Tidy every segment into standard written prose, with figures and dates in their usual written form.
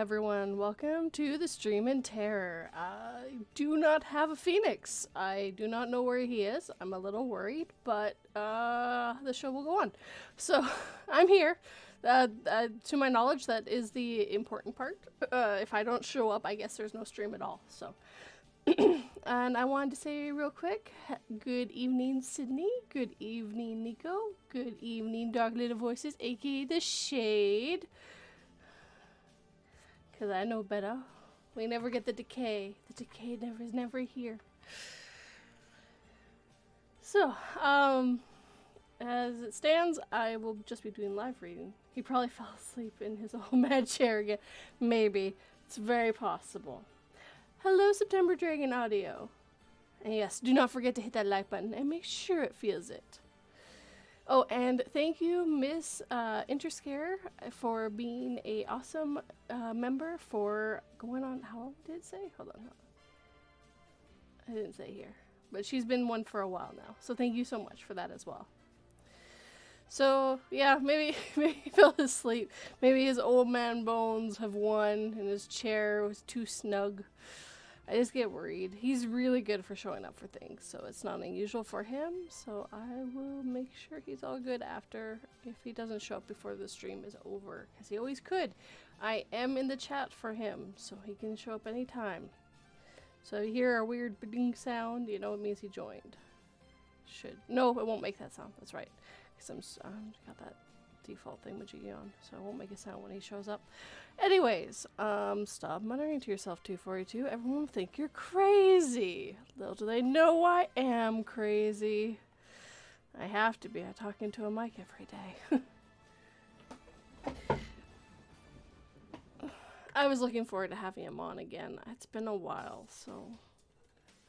everyone, welcome to the Stream in Terror. I do not have a phoenix. I do not know where he is. I'm a little worried, but the show will go on. So I'm here. To my knowledge, that is the important part. If I don't show up, I guess there's no stream at all. So, and I wanted to say real quick, good evening, Sydney. Good evening, Nico. Good evening, Dark Little Voices, aka The Shade. Because I know better. We never get the decay. The decay is never here. So, as it stands, I will just be doing live reading. He probably fell asleep in his old mad chair again. Maybe. It's very possible. Hello, September Dragon Audio. And yes, do not forget to hit that like button and make sure it feels it. Oh, and thank you, Miss Interscare, for being a awesome member for going on. How long did it say? Hold on. I didn't say here, but she's been one for a while now. So thank you so much for that as well. So yeah, maybe he fell asleep. Maybe his old man bones have won, and his chair was too snug. I just get worried. He's really good for showing up for things, so it's not unusual for him. So I will make sure he's all good after, if he doesn't show up before the stream is over, because he always could. I am in the chat for him, so he can show up anytime. So if you hear a weird ding sound, you know it means he joined. Should. No, it won't make that sound. That's right. Because I'm got that default thingamajiggy on, so it won't make a sound when he shows up. Anyways, stop muttering to yourself, 242. Everyone will think you're crazy. Little do they know I am crazy. I have to be. I talk into a mic every day. I was looking forward to having him on again. It's been a while, so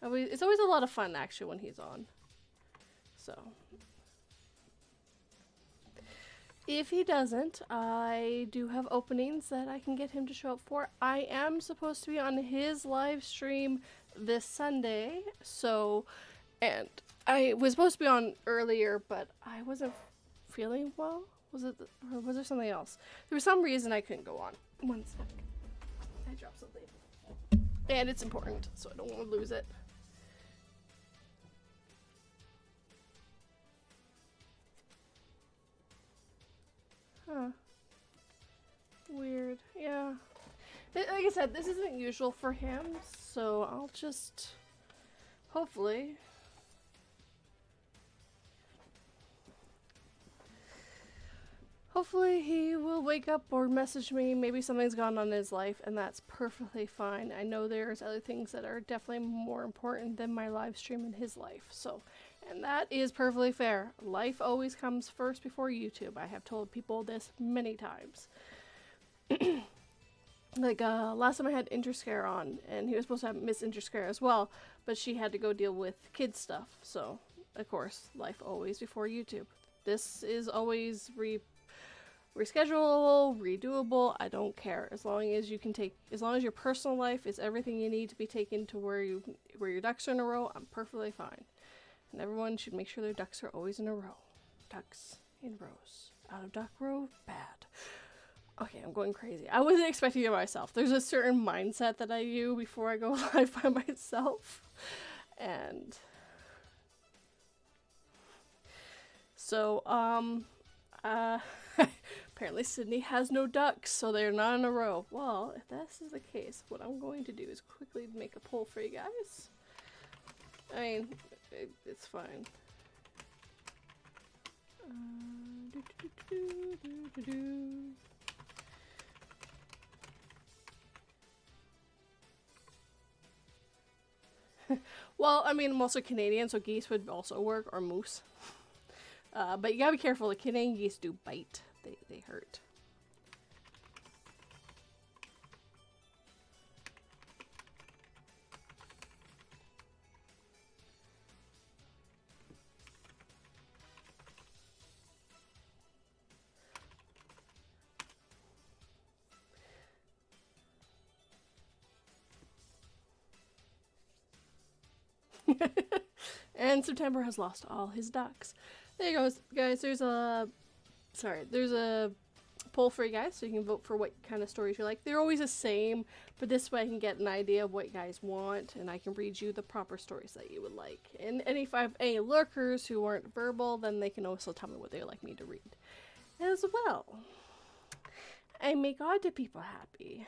it's always a lot of fun actually when he's on. So if he doesn't, I do have openings that I can get him to show up for. I am supposed to be on his live stream this Sunday, so, and I was supposed to be on earlier, but I wasn't feeling well. Was it, or was there something else? There was some reason I couldn't go on. One sec. I dropped something. And it's important, so I don't want to lose it. Huh. Weird. Yeah. Like I said, this isn't usual for him, so I'll just hopefully he will wake up or message me. Maybe something's gone on in his life, and that's perfectly fine. I know there's other things that are definitely more important than my live stream in his life, so. And that is perfectly fair. Life always comes first before YouTube. I have told people this many times. Like, last time I had Interscare on, and he was supposed to have Miss Interscare as well, but she had to go deal with kids stuff. So, of course, life always before YouTube. This is always reschedulable, redoable. I don't care. As long as you can as long as your personal life is everything you need to be taken to where your ducks are in a row, I'm perfectly fine. And everyone should make sure their ducks are always in a row. Ducks in rows. Out of duck row, bad. Okay, I'm going crazy. I wasn't expecting it myself. There's a certain mindset that I do before I go live by myself. And so, apparently Sydney has no ducks, so they're not in a row. Well, if this is the case, what I'm going to do is quickly make a poll for you guys. I mean, it's fine. Well, I mean, I'm also Canadian, so geese would also work, or moose. But you gotta be careful, the Canadian geese do bite. They hurt. And September has lost all his ducks. There you go, guys. There's a poll for you guys, so you can vote for what kind of stories you like. They're always the same, but this way I can get an idea of what you guys want, and I can read you the proper stories that you would like. And if I have any lurkers who aren't verbal, then they can also tell me what they'd like me to read as well. And make all the people happy.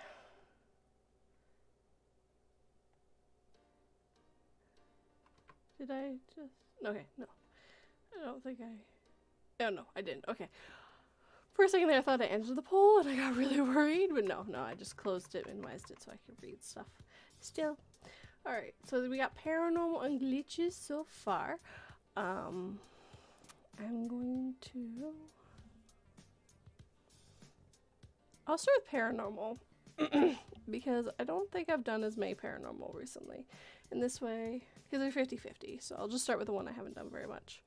Did I just... Okay, no. I don't think I... Oh, no, I didn't. Okay. For a second there, I thought I ended the poll, and I got really worried. But no, I just closed it, minimized it, so I could read stuff still. Alright, so we got paranormal and glitches so far. I'm going to... I'll start with paranormal, because I don't think I've done as many paranormal recently. In this way, because they're 50-50, so I'll just start with the one I haven't done very much.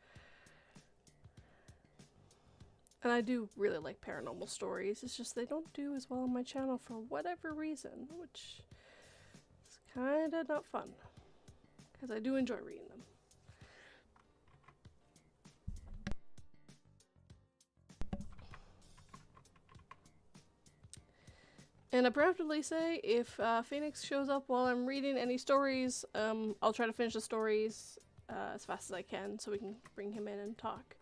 And I do really like paranormal stories, it's just they don't do as well on my channel for whatever reason, which is kind of not fun, because I do enjoy reading them. And I preemptively say, if Phoenix shows up while I'm reading any stories, I'll try to finish the stories as fast as I can so we can bring him in and talk.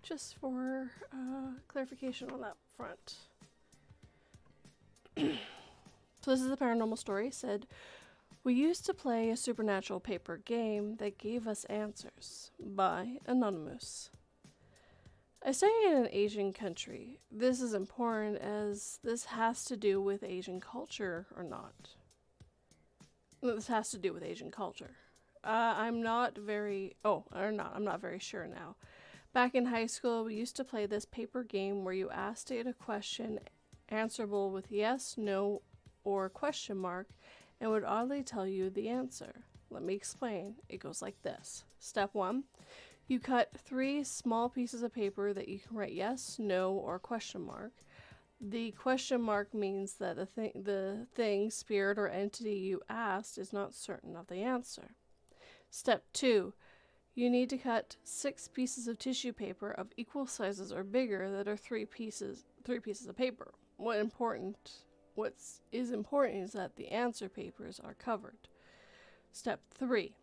Just for clarification on that front. So this is a paranormal story. It said, we used to play a supernatural paper game that gave us answers, by Anonymous. I stay in an Asian country. This is important as this has to do with Asian culture or not. This has to do with Asian culture. I'm not very sure now. Back in high school, we used to play this paper game where you asked it a question answerable with yes, no, or question mark, and would oddly tell you the answer. Let me explain. It goes like this. Step 1. You cut 3 small pieces of paper that you can write yes, no, or question mark. The question mark means that the thing, spirit, or entity you asked is not certain of the answer. Step 2. You need to cut 6 pieces of tissue paper of equal sizes or bigger that are 3 pieces of paper. What's important is that the answer papers are covered. Step 3.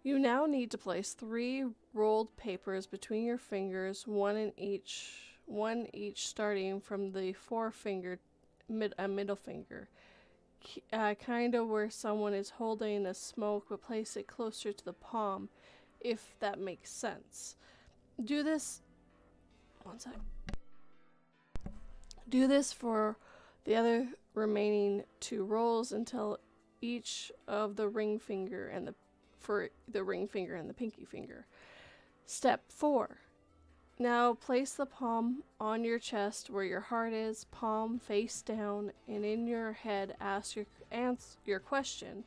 You now need to place 3 rolled papers between your fingers, one each starting from the forefinger, middle finger, kind of where someone is holding a smoke, but place it closer to the palm, if that makes sense. Do this for the other remaining 2 rolls until each of the ring finger and the pinky finger. Step 4. Now place the palm on your chest where your heart is, palm face down, and in your head ask your question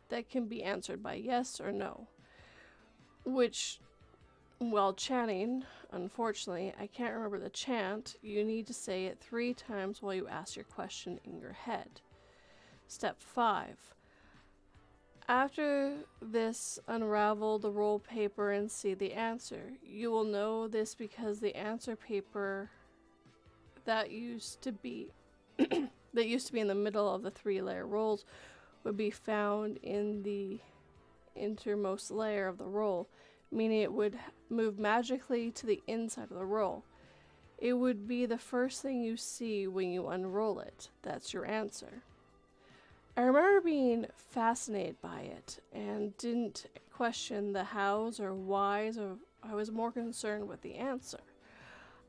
that can be answered by yes or no. Which, while chanting, unfortunately, I can't remember the chant, you need to say it 3 times while you ask your question in your head. Step 5. After this, unravel the roll paper and see the answer. You will know this because the answer paper that used to be in the middle of the 3-layer rolls would be found in the innermost layer of the roll, meaning it would move magically to the inside of the roll. It would be the first thing you see when you unroll it. That's your answer. I remember being fascinated by it and didn't question the hows or whys, or I was more concerned with the answer.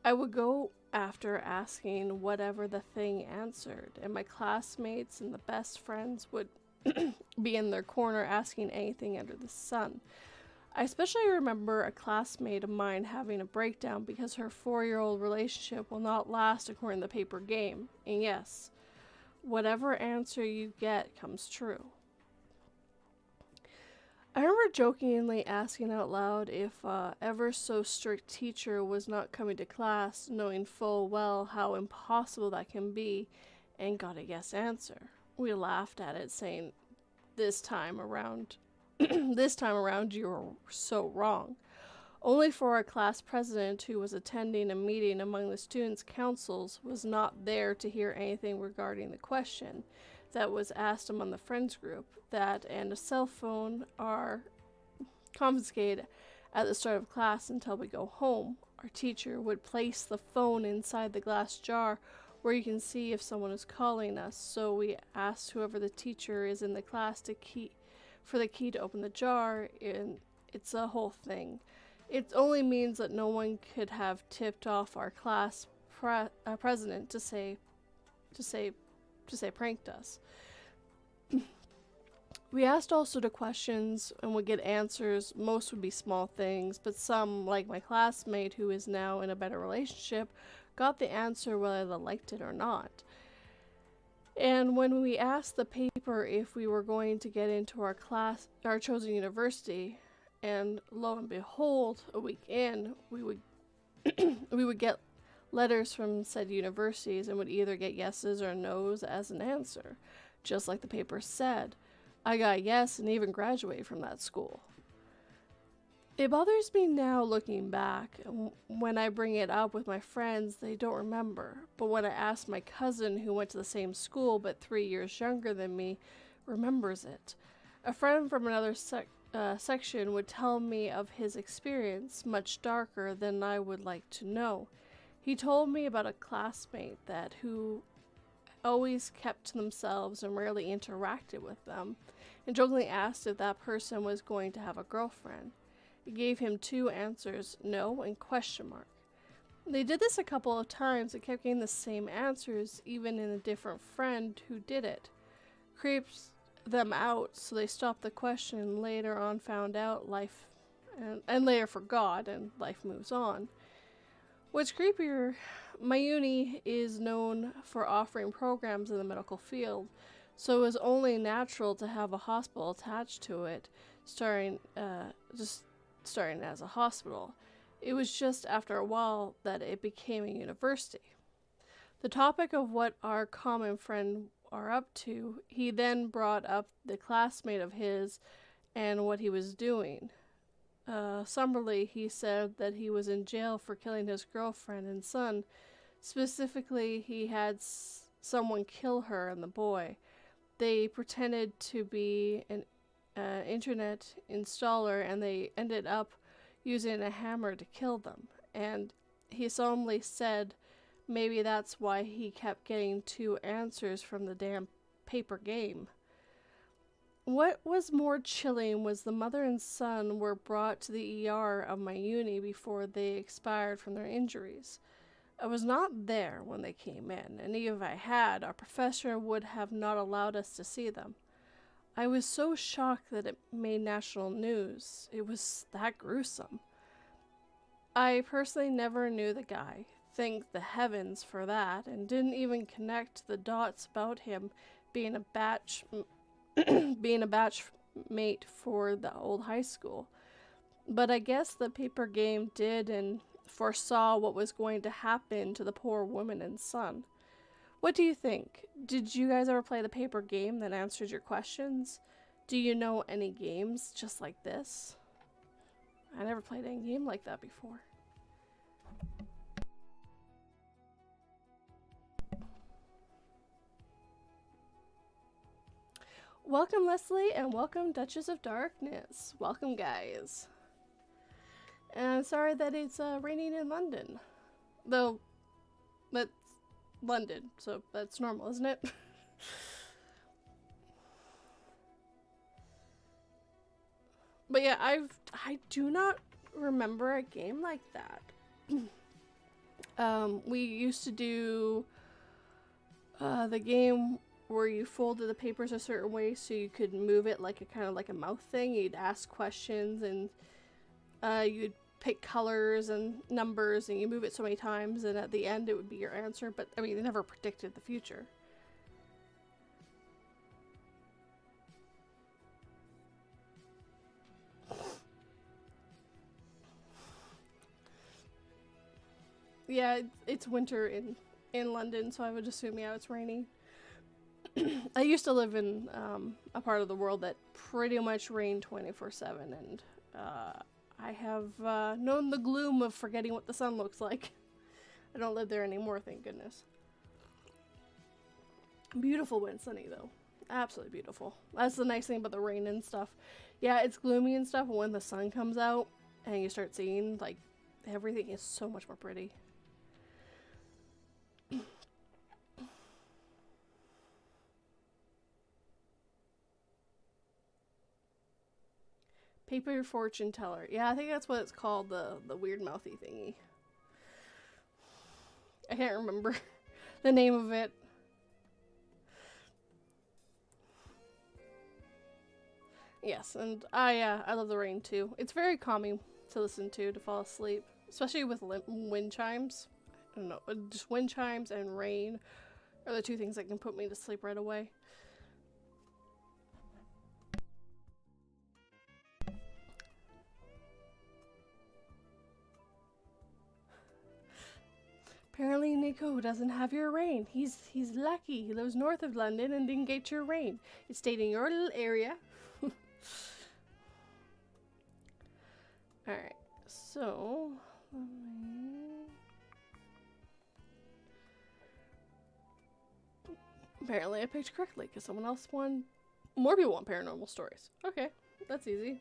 I would go after asking whatever the thing answered, and my classmates and the best friends would be in their corner asking anything under the sun. I especially remember a classmate of mine having a breakdown because her 4-year-old relationship will not last according to the paper game, and yes, whatever answer you get comes true. I remember jokingly asking out loud if ever so strict teacher was not coming to class, knowing full well how impossible that can be, and got a yes answer. We laughed at it, saying, this time around you were so wrong. only for our class president, who was attending a meeting among the students' councils, was not there to hear anything regarding the question that was asked among the friends group. That and a cell phone are confiscated at the start of class until we go home. Our teacher would place the phone inside the glass jar where you can see if someone is calling us, so we asked whoever the teacher is in the class for the key to open the jar, and it's a whole thing. It only means that no one could have tipped off our class president to say pranked us. We asked all sort of questions and would get answers. Most would be small things, but some, like my classmate who is now in a better relationship, got the answer whether they liked it or not. And when we asked the paper if we were going to get into our chosen university, and lo and behold, a week in, we would get letters from said universities and would either get yeses or nos as an answer, just like the paper said. I got a yes and even graduated from that school. It bothers me now looking back. When I bring it up with my friends, they don't remember. But when I ask my cousin, who went to the same school but 3 years younger than me, remembers it. A friend from another section would tell me of his experience, much darker than I would like to know. He told me about a classmate who always kept to themselves and rarely interacted with them, and jokingly asked if that person was going to have a girlfriend. It gave him 2 answers, no and question mark. They did this a couple of times and kept getting the same answers, even in a different friend who did it. Creeps them out, so they stopped the question and later on found out life and later forgot, and life moves on. What's creepier, my uni is known for offering programs in the medical field, so it was only natural to have a hospital attached to it, starting as a hospital. It was just after a while that it became a university. The topic of what our common friend are up to, he then brought up the classmate of his and what he was doing. Somberly, he said that he was in jail for killing his girlfriend and son. Specifically, he had someone kill her and the boy. They pretended to be an internet installer, and they ended up using a hammer to kill them. And he solemnly said maybe that's why he kept getting 2 answers from the damn paper game. What was more chilling was the mother and son were brought to the ER of my uni before they expired from their injuries. I was not there when they came in, and even if I had, our professor would have not allowed us to see them. I was so shocked that it made national news. It was that gruesome. I personally never knew the guy. Thank the heavens for that, and didn't even connect the dots about him being a batch mate for the old high school. But I guess the paper game did and foresaw what was going to happen to the poor woman and son. What do you think? Did you guys ever play the paper game that answers your questions? Do you know any games just like this? I never played any game like that before. Welcome, Leslie, and welcome, Duchess of Darkness. Welcome, guys. And I'm sorry that it's raining in London. Though, that's London, so that's normal, isn't it? But yeah, I do not remember a game like that. We used to do the game where you folded the papers a certain way so you could move it like a kind of like a mouth thing. You'd ask questions and you'd pick colors and numbers and you move it so many times and at the end it would be your answer. But I mean, they never predicted the future. Yeah, it's winter in London, so I would assume, yeah, it's raining. I used to live in a part of the world that pretty much rained 24/7, and I have known the gloom of forgetting what the sun looks like. I don't live there anymore, thank goodness. Beautiful when sunny, though. Absolutely beautiful. That's the nice thing about the rain and stuff. Yeah, it's gloomy and stuff, but when the sun comes out and you start seeing, like, everything is so much more pretty. Paper fortune teller. Yeah, I think that's what it's called, the weird mouthy thingy. I can't remember the name of it. Yes, and I love the rain too. It's very calming to listen to fall asleep, especially with wind chimes. I don't know, just wind chimes and rain are the two things that can put me to sleep right away. Apparently Nico doesn't have your rain. He's lucky. He lives north of London and didn't get your rain. It stayed in your little area. Alright, so apparently I picked correctly because someone else won. More people want paranormal stories. Okay, that's easy.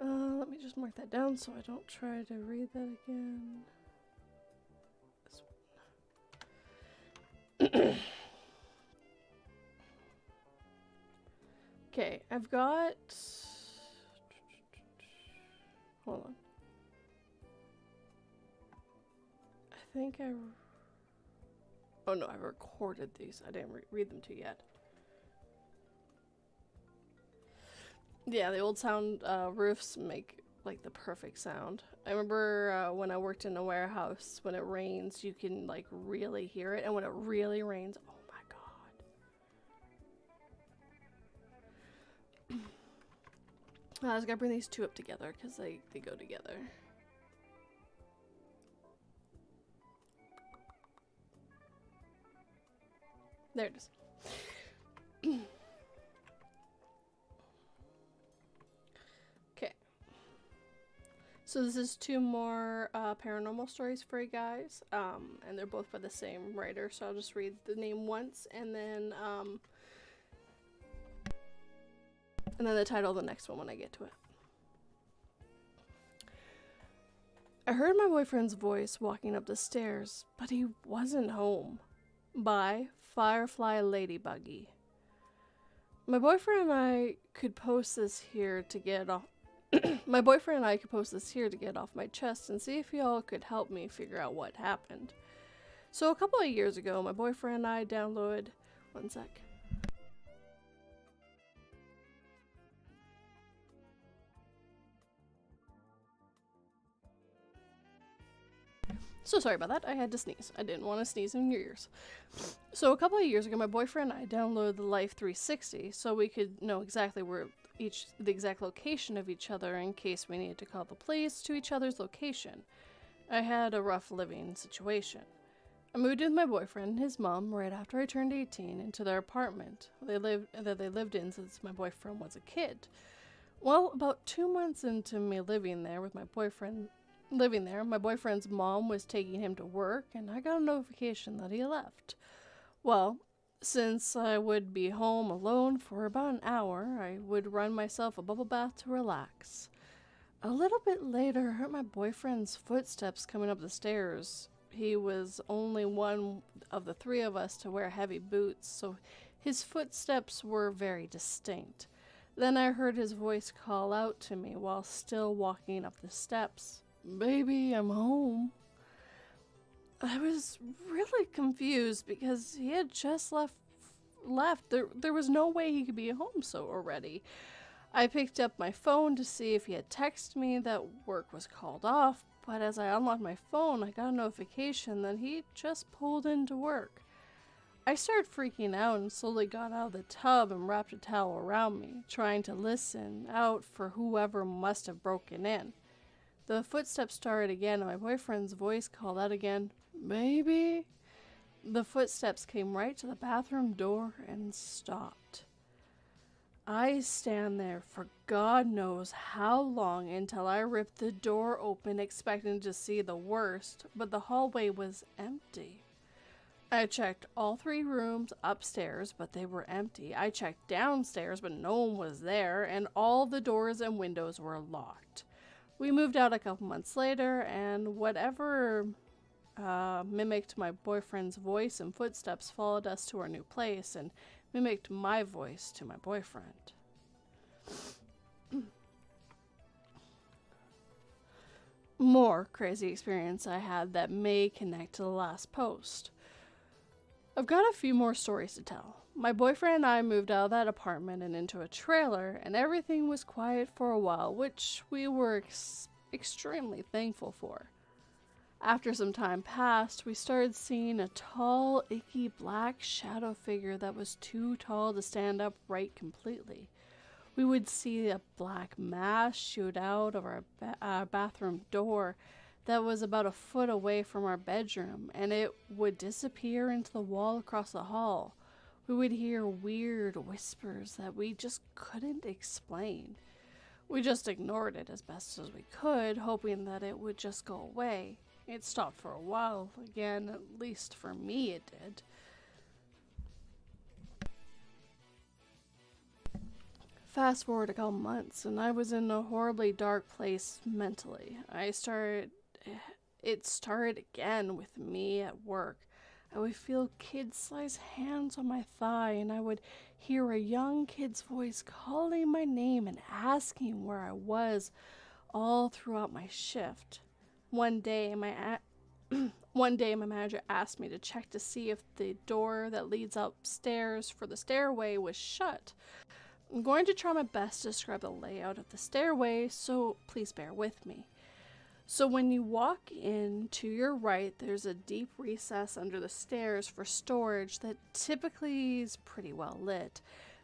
Let me just mark that down so I don't try to read that again. This one. Okay, I've got... Hold on. I think I... Oh no, I recorded these. I didn't read them to you yet. Yeah, the old sound roofs make like the perfect sound. I remember when I worked in a warehouse, when it rains, you can like really hear it, and when it really rains, oh my god. I was gonna bring these two up together because they go together. There it is. So this is two more paranormal stories for you guys, and they're both by the same writer, so I'll just read the name once, and then the title of the next one when I get to it. I heard my boyfriend's voice walking up the stairs, but he wasn't home. By Firefly Ladybuggy. My boyfriend and I could post this here to get off my chest and see if y'all could help me figure out what happened. So a couple of years ago, my boyfriend and I downloaded... One sec. So sorry about that. I had to sneeze. I didn't want to sneeze in your ears. So a couple of years ago, my boyfriend and I downloaded the Life 360 so we could know exactly where the exact location of each other in case we needed to call the police to each other's location. I had a rough living situation. I moved in with my boyfriend and his mom right after I turned 18 into their apartment that they lived in since my boyfriend was a kid. Well, about 2 months into me living there, my boyfriend's mom was taking him to work and I got a notification that he left. Well, since I would be home alone for about an hour, I would run myself a bubble bath to relax. A little bit later, I heard my boyfriend's footsteps coming up the stairs. He was only one of the three of us to wear heavy boots, so his footsteps were very distinct. Then I heard his voice call out to me while still walking up the steps. "Baby, I'm home." I was really confused because he had just left. There was no way he could be home so already. I picked up my phone to see if he had texted me that work was called off, but as I unlocked my phone, I got a notification that he just pulled into work. I started freaking out and slowly got out of the tub and wrapped a towel around me, trying to listen out for whoever must have broken in. The footsteps started again and my boyfriend's voice called out again, "Baby?" The footsteps came right to the bathroom door and stopped. I stand there for God knows how long until I ripped the door open expecting to see the worst, but the hallway was empty. I checked all 3 rooms upstairs, but they were empty. I checked downstairs, but no one was there, and all the doors and windows were locked. We moved out a couple months later, and whatever mimicked my boyfriend's voice and footsteps followed us to our new place and mimicked my voice to my boyfriend. More crazy experience I had that may connect to the last post. I've got a few more stories to tell. My boyfriend and I moved out of that apartment and into a trailer, and everything was quiet for a while, which we were extremely thankful for. After some time passed, we started seeing a tall, icky black shadow figure that was too tall to stand upright completely. We would see a black mass shoot out of our bathroom door that was about a foot away from our bedroom, and it would disappear into the wall across the hall. We would hear weird whispers that we just couldn't explain. We just ignored it as best as we could, hoping that it would just go away. It stopped for a while again, at least for me it did. Fast forward a couple months, and I was in a horribly dark place mentally. It started again with me at work. I would feel kid-sized hands on my thigh, and I would hear a young kid's voice calling my name and asking where I was all throughout my shift. One day, my manager asked me to check to see if the door that leads upstairs for the stairway was shut. I'm going to try my best to describe the layout of the stairway, so please bear with me. So when you walk in, to your right, there's a deep recess under the stairs for storage that typically is pretty well lit.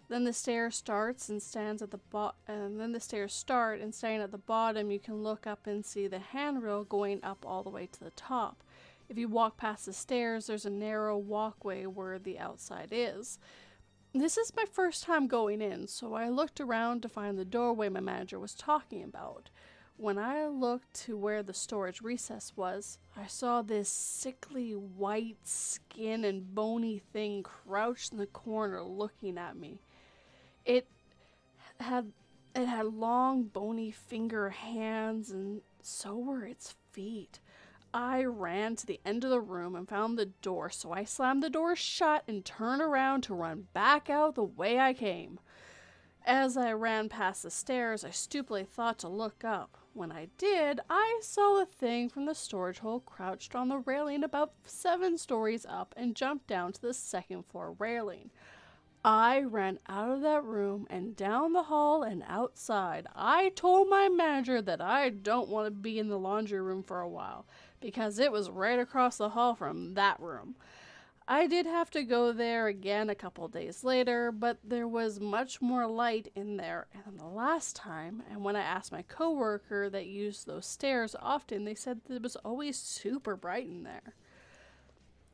Then the stairs starts and stands at the standing at the bottom, you can look up and see the handrail going up all the way to the top. If you walk past the stairs, there's a narrow walkway where the outside is. This is my first time going in, so I looked around to find the doorway my manager was talking about. When I looked to where the storage recess was, I saw this sickly white skin and bony thing crouched in the corner looking at me. It had long bony finger hands, and so were its feet. I ran to the end of the room and found the door, so I slammed the door shut and turned around to run back out the way I came. As I ran past the stairs, I stupidly thought to look up. When I did, I saw the thing from the storage hole crouched on the railing about 7 stories up and jumped down to the 2nd floor railing. I ran out of that room and down the hall and outside. I told my manager that I don't want to be in the laundry room for a while, because it was right across the hall from that room. I did have to go there again a couple days later, but there was much more light in there than the last time, and when I asked my coworker that used those stairs often, they said that it was always super bright in there.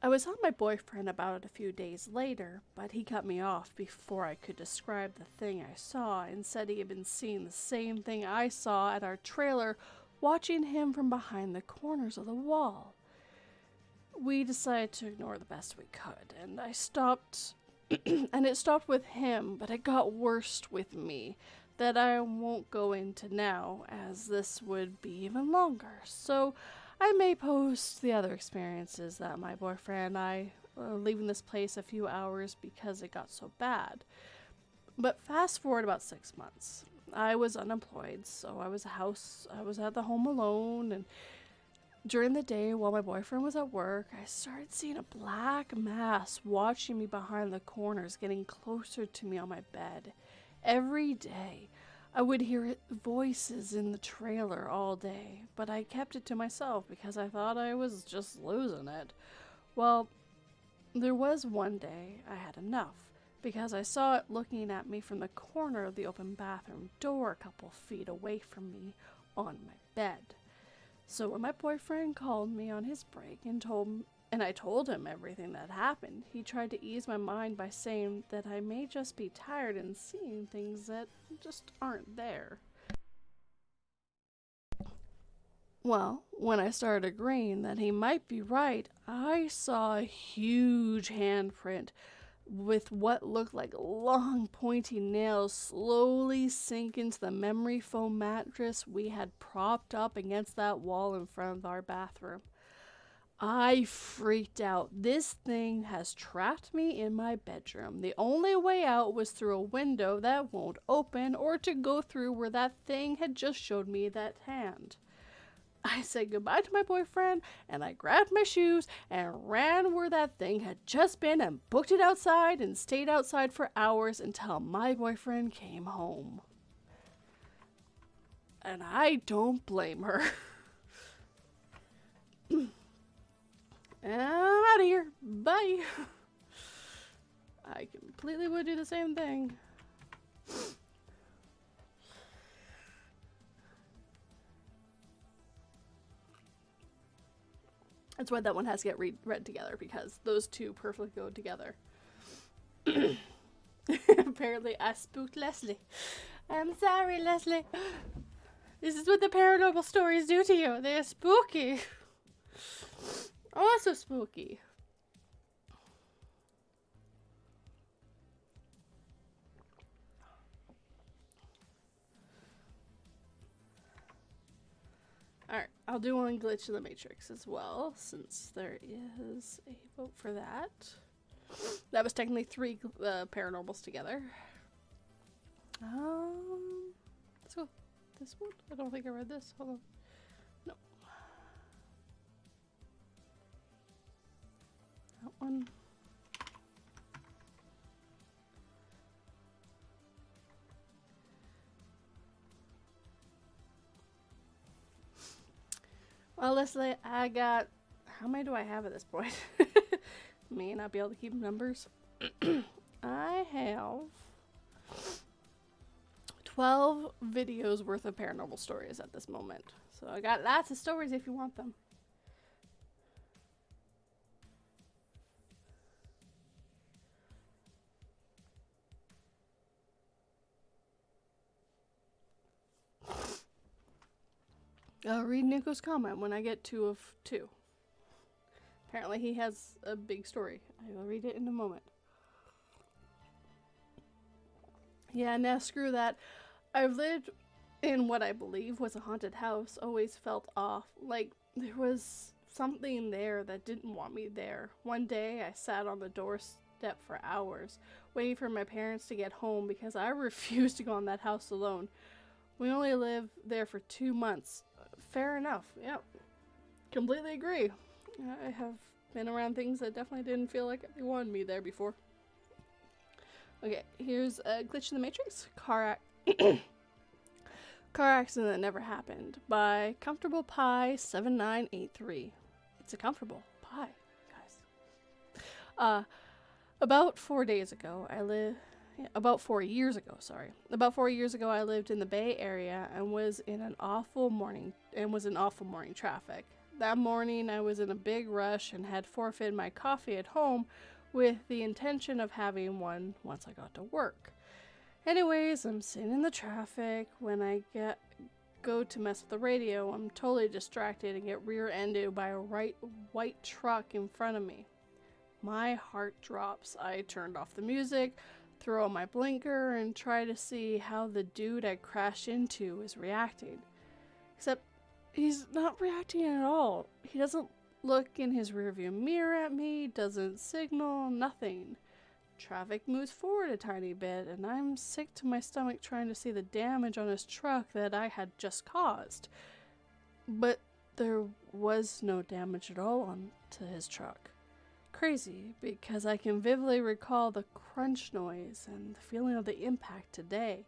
I was on my boyfriend about it a few days later, but he cut me off before I could describe the thing I saw and said he had been seeing the same thing I saw at our trailer, watching him from behind the corners of the wall. We decided to ignore the best we could, and I stopped, and it stopped with him, but it got worse with me, that I won't go into now, as this would be even longer, so I may post the other experiences that my boyfriend and I leaving this place a few hours because it got so bad. But fast forward about 6 months. I was unemployed, so I was at the home alone, and during the day while my boyfriend was at work, I started seeing a black mass watching me behind the corners, getting closer to me on my bed. Every day, I would hear voices in the trailer all day, but I kept it to myself because I thought I was just losing it. Well, there was one day I had enough, because I saw it looking at me from the corner of the open bathroom door a couple feet away from me on my bed. So when my boyfriend called me on his break and told and I told him everything that happened. He tried to ease my mind by saying that I may just be tired and seeing things that just aren't there. Well, when I started agreeing that he might be right, I saw a huge handprint with what looked like long pointy nails slowly sink into the memory foam mattress we had propped up against that wall in front of our bathroom. I freaked out. This thing has trapped me in my bedroom. The only way out was through a window that won't open, or to go through where that thing had just showed me that hand. I said goodbye to my boyfriend, and I grabbed my shoes and ran where that thing had just been and booked it outside and stayed outside for hours until my boyfriend came home. And I don't blame her. I'm out of here. Bye. I completely would do the same thing. That's why that one has to get read together, because those two perfectly go together. Apparently, I spooked Leslie. I'm sorry, Leslie. This is what the paranormal stories do to you. They're spooky. Also spooky. Alright, I'll do one glitch in the Matrix as well, since there is a vote for that. That was technically 3 paranormals together. Let's go. This one? I don't think I read this. Hold on. No. That one. Well, Leslie, I got... How many do I have at this point? May not be able to keep numbers. I have 12 videos worth of paranormal stories at this moment. So I got lots of stories if you want them. I'll read Nico's comment when I get 2 of 2. Apparently he has a big story. I will read it in a moment. Yeah, now screw that. I've lived in what I believe was a haunted house. Always felt off. Like there was something there that didn't want me there. One day I sat on the doorstep for hours, waiting for my parents to get home because I refused to go in that house alone. We only lived there for 2 months. Fair enough. Yep. Completely agree. I have been around things that definitely didn't feel like they wanted me there before. Okay, here's a glitch in the Matrix. Car accident that never happened by Comfortable Pie 7983. It's a comfortable pie, guys. About 4 years ago, I lived I lived in the Bay Area and was in awful morning traffic. That morning I was in a big rush and had forfeited my coffee at home with the intention of having one once I got to work. Anyways, I'm sitting in the traffic. When I go to mess with the radio, I'm totally distracted and get rear-ended by a white truck in front of me. My heart drops. I turned off the music, throw on my blinker, and try to see how the dude I crashed into is reacting. Except he's not reacting at all. He doesn't look in his rearview mirror at me, doesn't signal, nothing. Traffic moves forward a tiny bit, and I'm sick to my stomach trying to see the damage on his truck that I had just caused. But there was no damage at all onto his truck. Crazy, because I can vividly recall the crunch noise and the feeling of the impact today.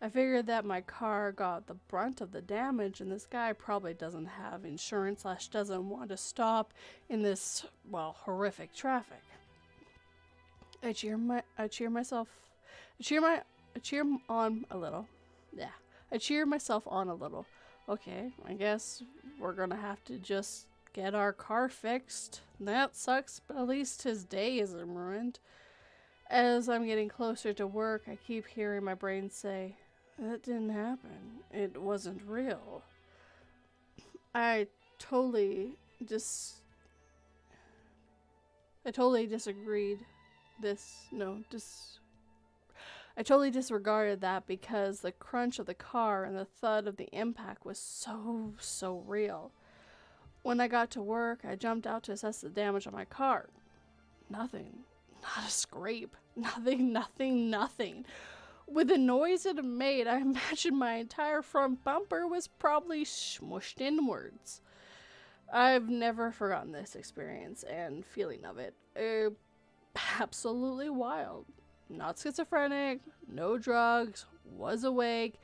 I figured that my car got the brunt of the damage, and this guy probably doesn't have insurance / doesn't want to stop in this, well, horrific traffic. I cheer myself on a little. I cheer myself on a little. Okay, I guess we're gonna have to just get our car fixed. That sucks, but at least his day isn't ruined. As I'm getting closer to work, I keep hearing my brain say, that didn't happen. It wasn't real. I totally disagreed. I totally disregarded that because the crunch of the car and the thud of the impact was so real. When I got to work, I jumped out to assess the damage on my car. Nothing. Not a scrape. Nothing. With the noise it made, I imagine my entire front bumper was probably smushed inwards. I've never forgotten this experience and feeling of it. Absolutely wild. Not schizophrenic, no drugs, was awake.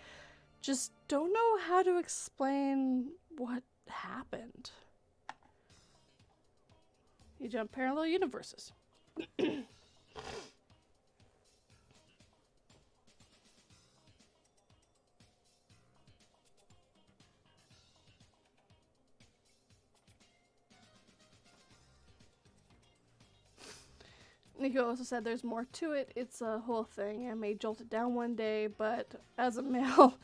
Just don't know how to explain what happened. You jump parallel universes. Nico also said there's more to it. It's a whole thing. I may jolt it down one day, but as a male,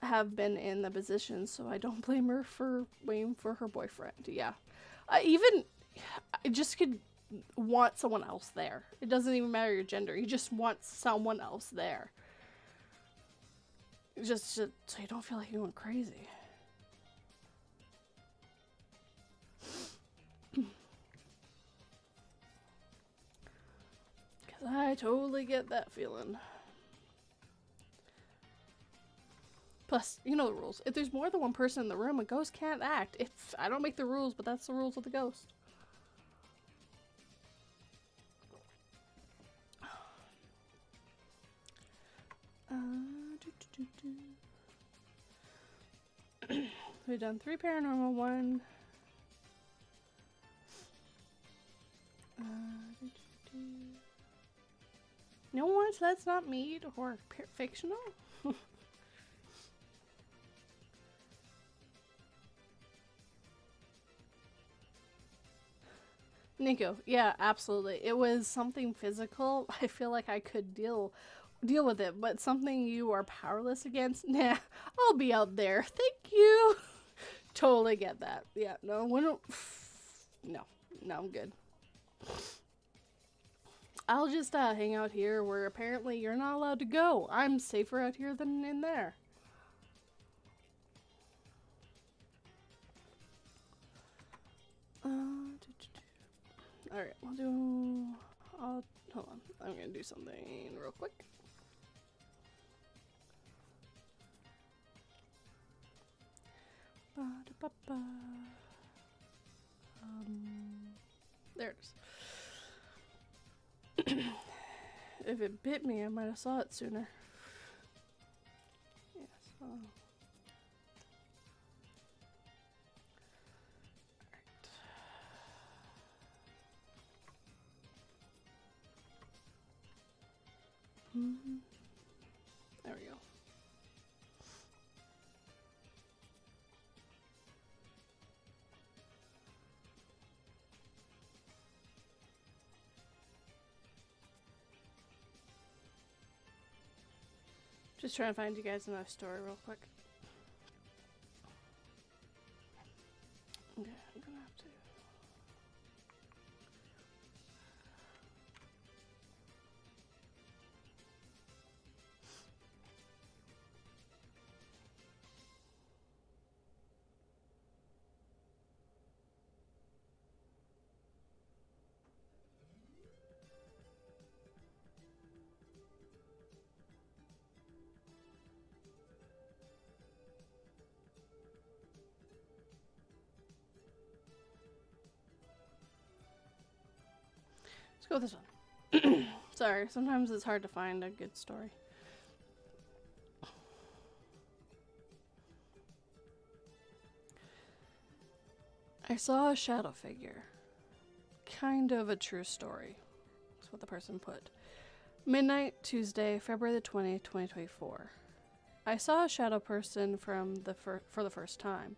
have been in the position, so I don't blame her for waiting for her boyfriend. Yeah. I just could want someone else there. It doesn't even matter your gender. You just want someone else there. Just so you don't feel like you're going crazy. I totally get that feeling. Plus, you know the rules. If there's more than one person in the room, a ghost can't act. I don't make the rules, but that's the rules of the ghost. We've done 3 paranormal, 1. No one, let's not meet, or fictional? Nico, yeah, absolutely. It was something physical. I feel like I could deal with it, but something you are powerless against? Nah, I'll be out there. Thank you. Totally get that. Yeah, no, no, I'm good. I'll just hang out here where apparently you're not allowed to go. I'm safer out here than in there. Alright, hold on. I'm gonna do something real quick. There it is. If it bit me, I might have saw it sooner. Yes. Oh. Alright. There we go. Just trying to find you guys another story real quick. Okay, I'm gonna have to. Let's go with this one. Sorry, sometimes it's hard to find a good story. I saw a shadow figure. Kind of a true story. That's what the person put. Midnight, Tuesday, February the 20th, 2024. I saw a shadow person for the first time.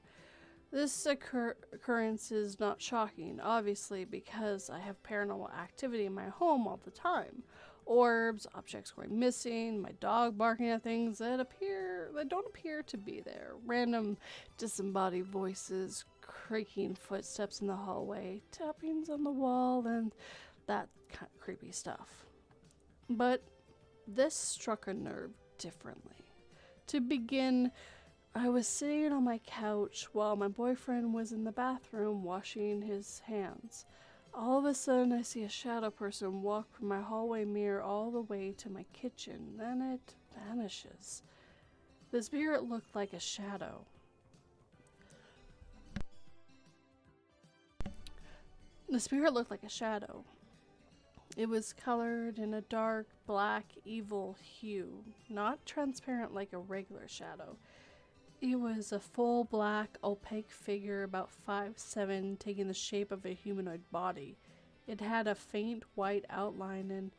This occurrence is not shocking, obviously, because I have paranormal activity in my home all the time. Orbs, objects going missing, my dog barking at things that don't appear to be there, random disembodied voices, creaking footsteps in the hallway, tappings on the wall, and that kind of creepy stuff. But this struck a nerve differently. To begin, I was sitting on my couch while my boyfriend was in the bathroom washing his hands. All of a sudden, I see a shadow person walk from my hallway mirror all the way to my kitchen. Then it vanishes. The spirit looked like a shadow. It was colored in a dark, black, evil hue, not transparent like a regular shadow. It was a full black, opaque figure about 5'7", taking the shape of a humanoid body. It had a faint white outline and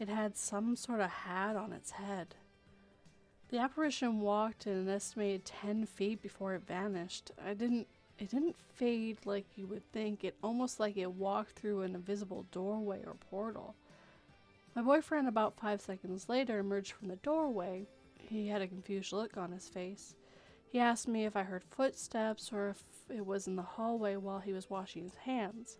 it had some sort of hat on its head. The apparition walked at an estimated 10 feet before it vanished. It didn't fade like you would think. It almost like it walked through an invisible doorway or portal. My boyfriend, about 5 seconds later, emerged from the doorway. He had a confused look on his face. He asked me if I heard footsteps or if it was in the hallway while he was washing his hands.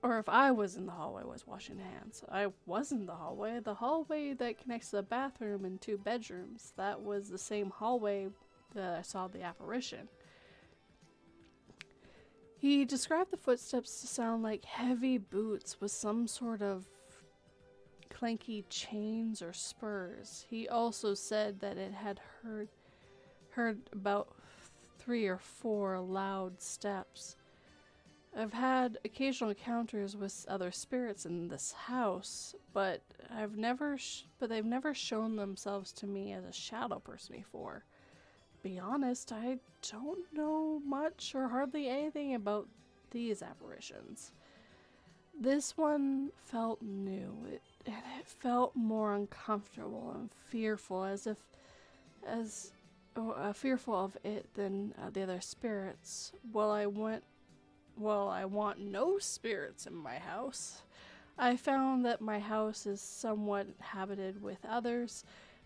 Or if I was in the hallway washing hands. I was in the hallway. The hallway that connects to the bathroom and 2 bedrooms. That was the same hallway that I saw the apparition. He described the footsteps to sound like heavy boots with some sort of clanky chains or spurs. He also said that it had heard about 3 or 4 loud steps. I've had occasional encounters with other spirits in this house, but they've never shown themselves to me as a shadow person before. To be honest, I don't know much or hardly anything about these apparitions. This one felt new. It felt more uncomfortable and fearful, fearful of it than the other spirits. While I want no spirits in my house, I found that my house is somewhat inhabited with others.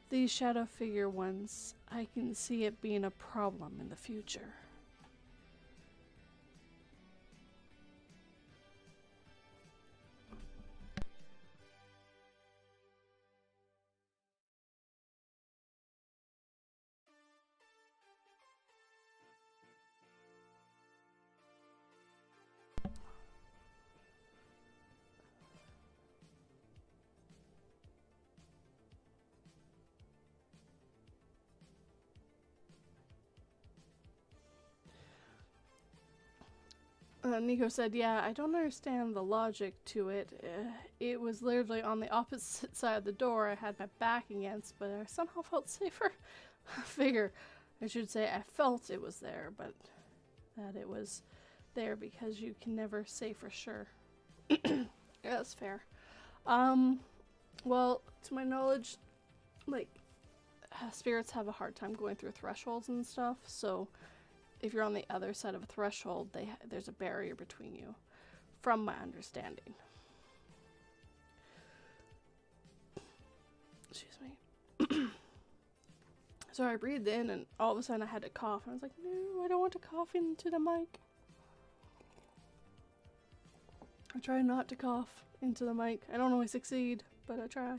These shadow figure ones, I can see it being a problem in the future. Nico said, yeah, I don't understand the logic to it. It was literally on the opposite side of the door I had my back against, but I somehow felt safer. I should say I felt it was there, but that it was there because you can never say for sure. Yeah, that's fair. Well, to my knowledge, like, spirits have a hard time going through thresholds and stuff, so if you're on the other side of a threshold, there's a barrier between you, from my understanding. Excuse me. So I breathed in, and all of a sudden I had to cough. And I was like, no, I don't want to cough into the mic. I try not to cough into the mic. I don't always succeed, but I try.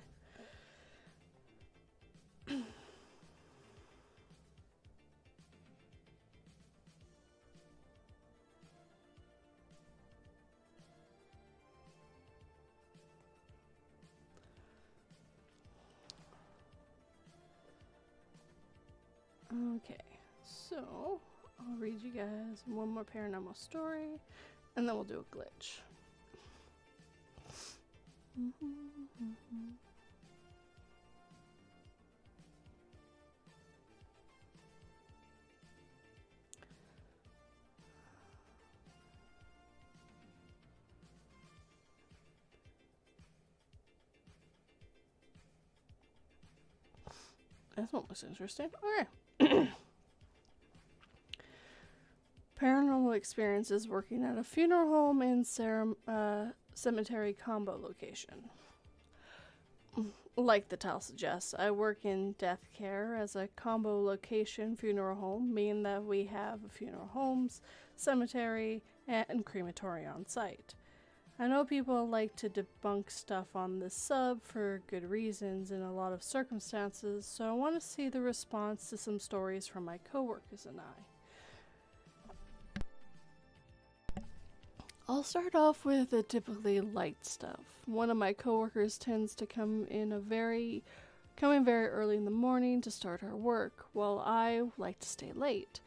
Okay, so I'll read you guys one more paranormal story, and then we'll do a glitch. This one looks interesting. Okay. paranormal experiences working at a funeral home and cemetery combo location. Like the title suggests, I work in death care as a combo location funeral home, meaning that we have funeral homes, cemetery, and crematory on site. I know people like to debunk stuff on this sub for good reasons in a lot of circumstances, so I want to see the response to some stories from my coworkers and I. I'll start off with the typically light stuff. One of my coworkers tends to come in very early in the morning to start her work, while I like to stay late.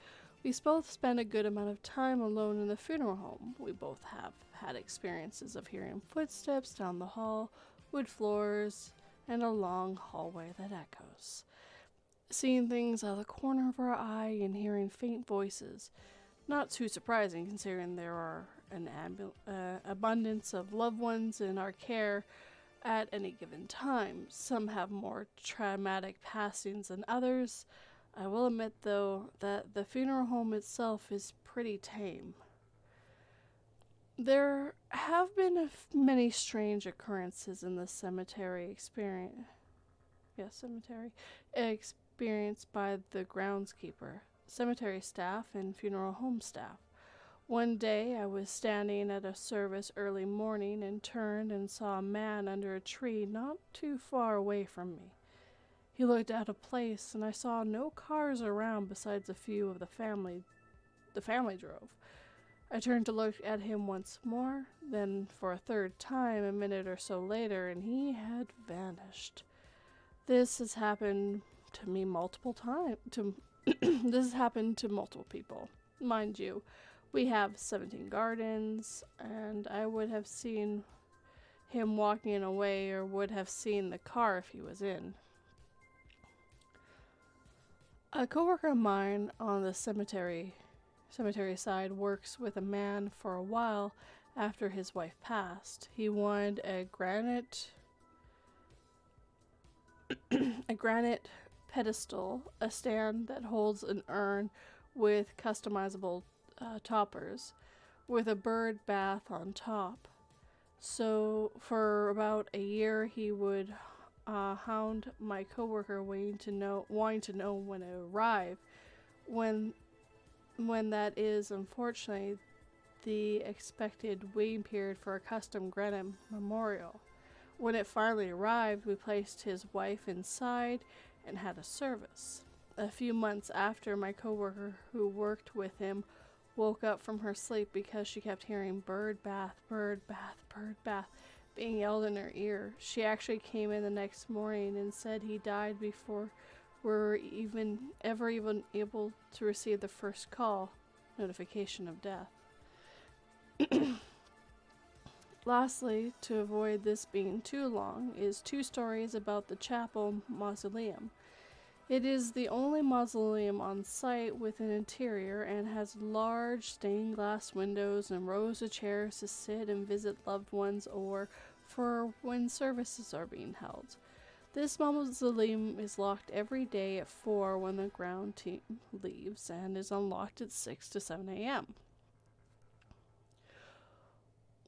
We both spend a good amount of time alone in the funeral home. We both have had experiences of hearing footsteps down the hall, wood floors, and a long hallway that echoes. Seeing things out of the corner of our eye and hearing faint voices. Not too surprising considering there are an abundance of loved ones in our care at any given time. Some have more traumatic passings than others. I will admit, though, that the funeral home itself is pretty tame. There have been many strange occurrences in the cemetery experienced by the groundskeeper, cemetery staff, and funeral home staff. One day I was standing at a service early morning and turned and saw a man under a tree not too far away from me. He looked out of place, and I saw no cars around besides a few of the family drove. I turned to look at him once more, then for a third time a minute or so later, and he had vanished. This has happened to me multiple times. This has happened to multiple people. Mind you, we have 17 gardens, and I would have seen him walking away or would have seen the car if he was in. A coworker of mine on the cemetery side works with a man for a while after his wife passed. He wanted a granite pedestal, a stand that holds an urn with customizable toppers, with a bird bath on top. So for about a year, he would hound my coworker, wanting to know when it arrived. When that is, unfortunately, the expected waiting period for a custom granite memorial. When it finally arrived, we placed his wife inside and had a service. A few months after, my coworker who worked with him woke up from her sleep because she kept hearing bird bath, bird bath, bird bath being yelled in her ear. She actually came in the next morning and said he died before we were even able to receive the first notification of death. Lastly, to avoid this being too long, is 2 stories about the chapel mausoleum. It is the only mausoleum on site with an interior and has large stained glass windows and rows of chairs to sit and visit loved ones or for when services are being held. This mausoleum is locked every day at 4 when the ground team leaves and is unlocked at 6 to 7 a.m.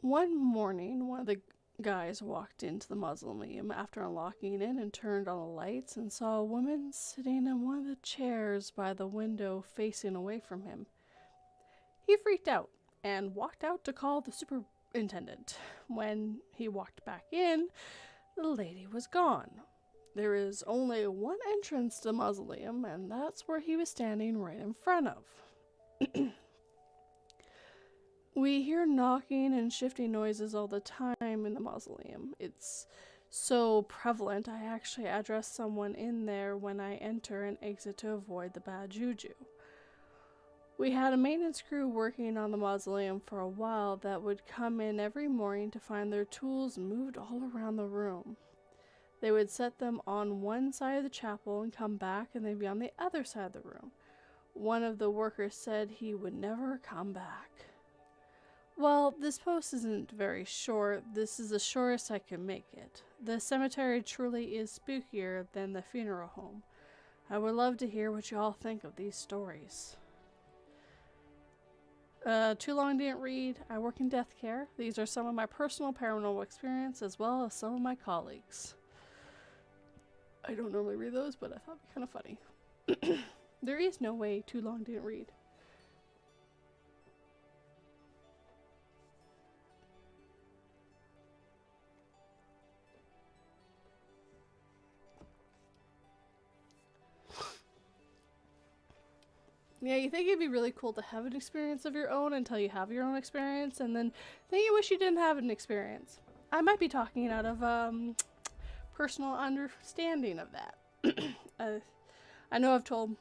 One morning, one of the guys walked into the mausoleum after unlocking it and turned on the lights and saw a woman sitting in one of the chairs by the window facing away from him. He freaked out and walked out to call the superintendent. When he walked back in, the lady was gone. There is only one entrance to the mausoleum, and that's where he was standing right in front of. We hear knocking and shifting noises all the time in the mausoleum. It's so prevalent, I actually address someone in there when I enter and exit to avoid the bad juju. We had a maintenance crew working on the mausoleum for a while that would come in every morning to find their tools moved all around the room. They would set them on one side of the chapel and come back, and they'd be on the other side of the room. One of the workers said he would never come back. Well, this post isn't very short. This is the shortest I can make it. The cemetery truly is spookier than the funeral home. I would love to hear what you all think of these stories. Too long didn't read. I work in death care. These are some of my personal paranormal experience as well as some of my colleagues. I don't normally read those, but I thought it'd be kind of funny. There is no way too long didn't read. Yeah, you think it'd be really cool to have an experience of your own until you have your own experience, and then you wish you didn't have an experience. I might be talking out of personal understanding of that. I know I've told,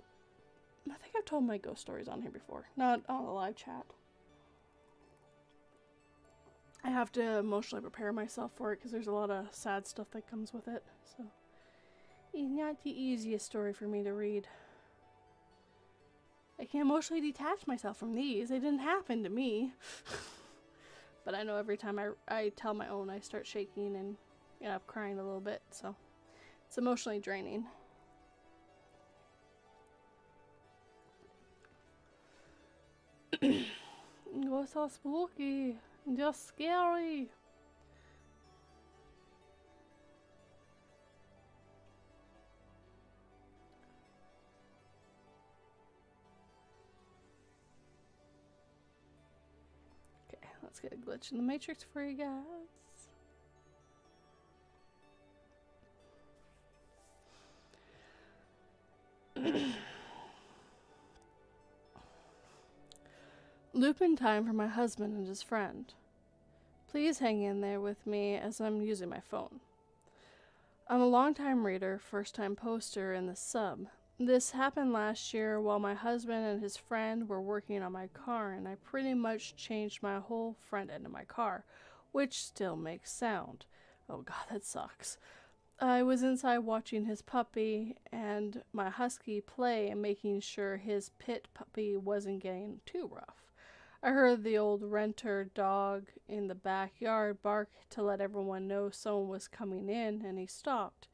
I think I've told my ghost stories on here before, not on the live chat. I have to emotionally prepare myself for it because there's a lot of sad stuff that comes with it. So it's not the easiest story for me to read. I can emotionally detach myself from these. They didn't happen to me. But I know every time I tell my own, I start shaking and I'm crying a little bit. So it's emotionally draining. It was so spooky. Just scary. Okay, let's get a glitch in the matrix for you guys. Loop in time for my husband and his friend. Please hang in there with me as I'm using my phone. I'm a long-time reader, first-time poster in the sub. This happened last year while my husband and his friend were working on my car, and I pretty much changed my whole front end of my car, which still makes sound. Oh god, that sucks. I was inside watching his puppy and my husky play and making sure his pit puppy wasn't getting too rough. I heard the old renter dog in the backyard bark to let everyone know someone was coming in, and he stopped.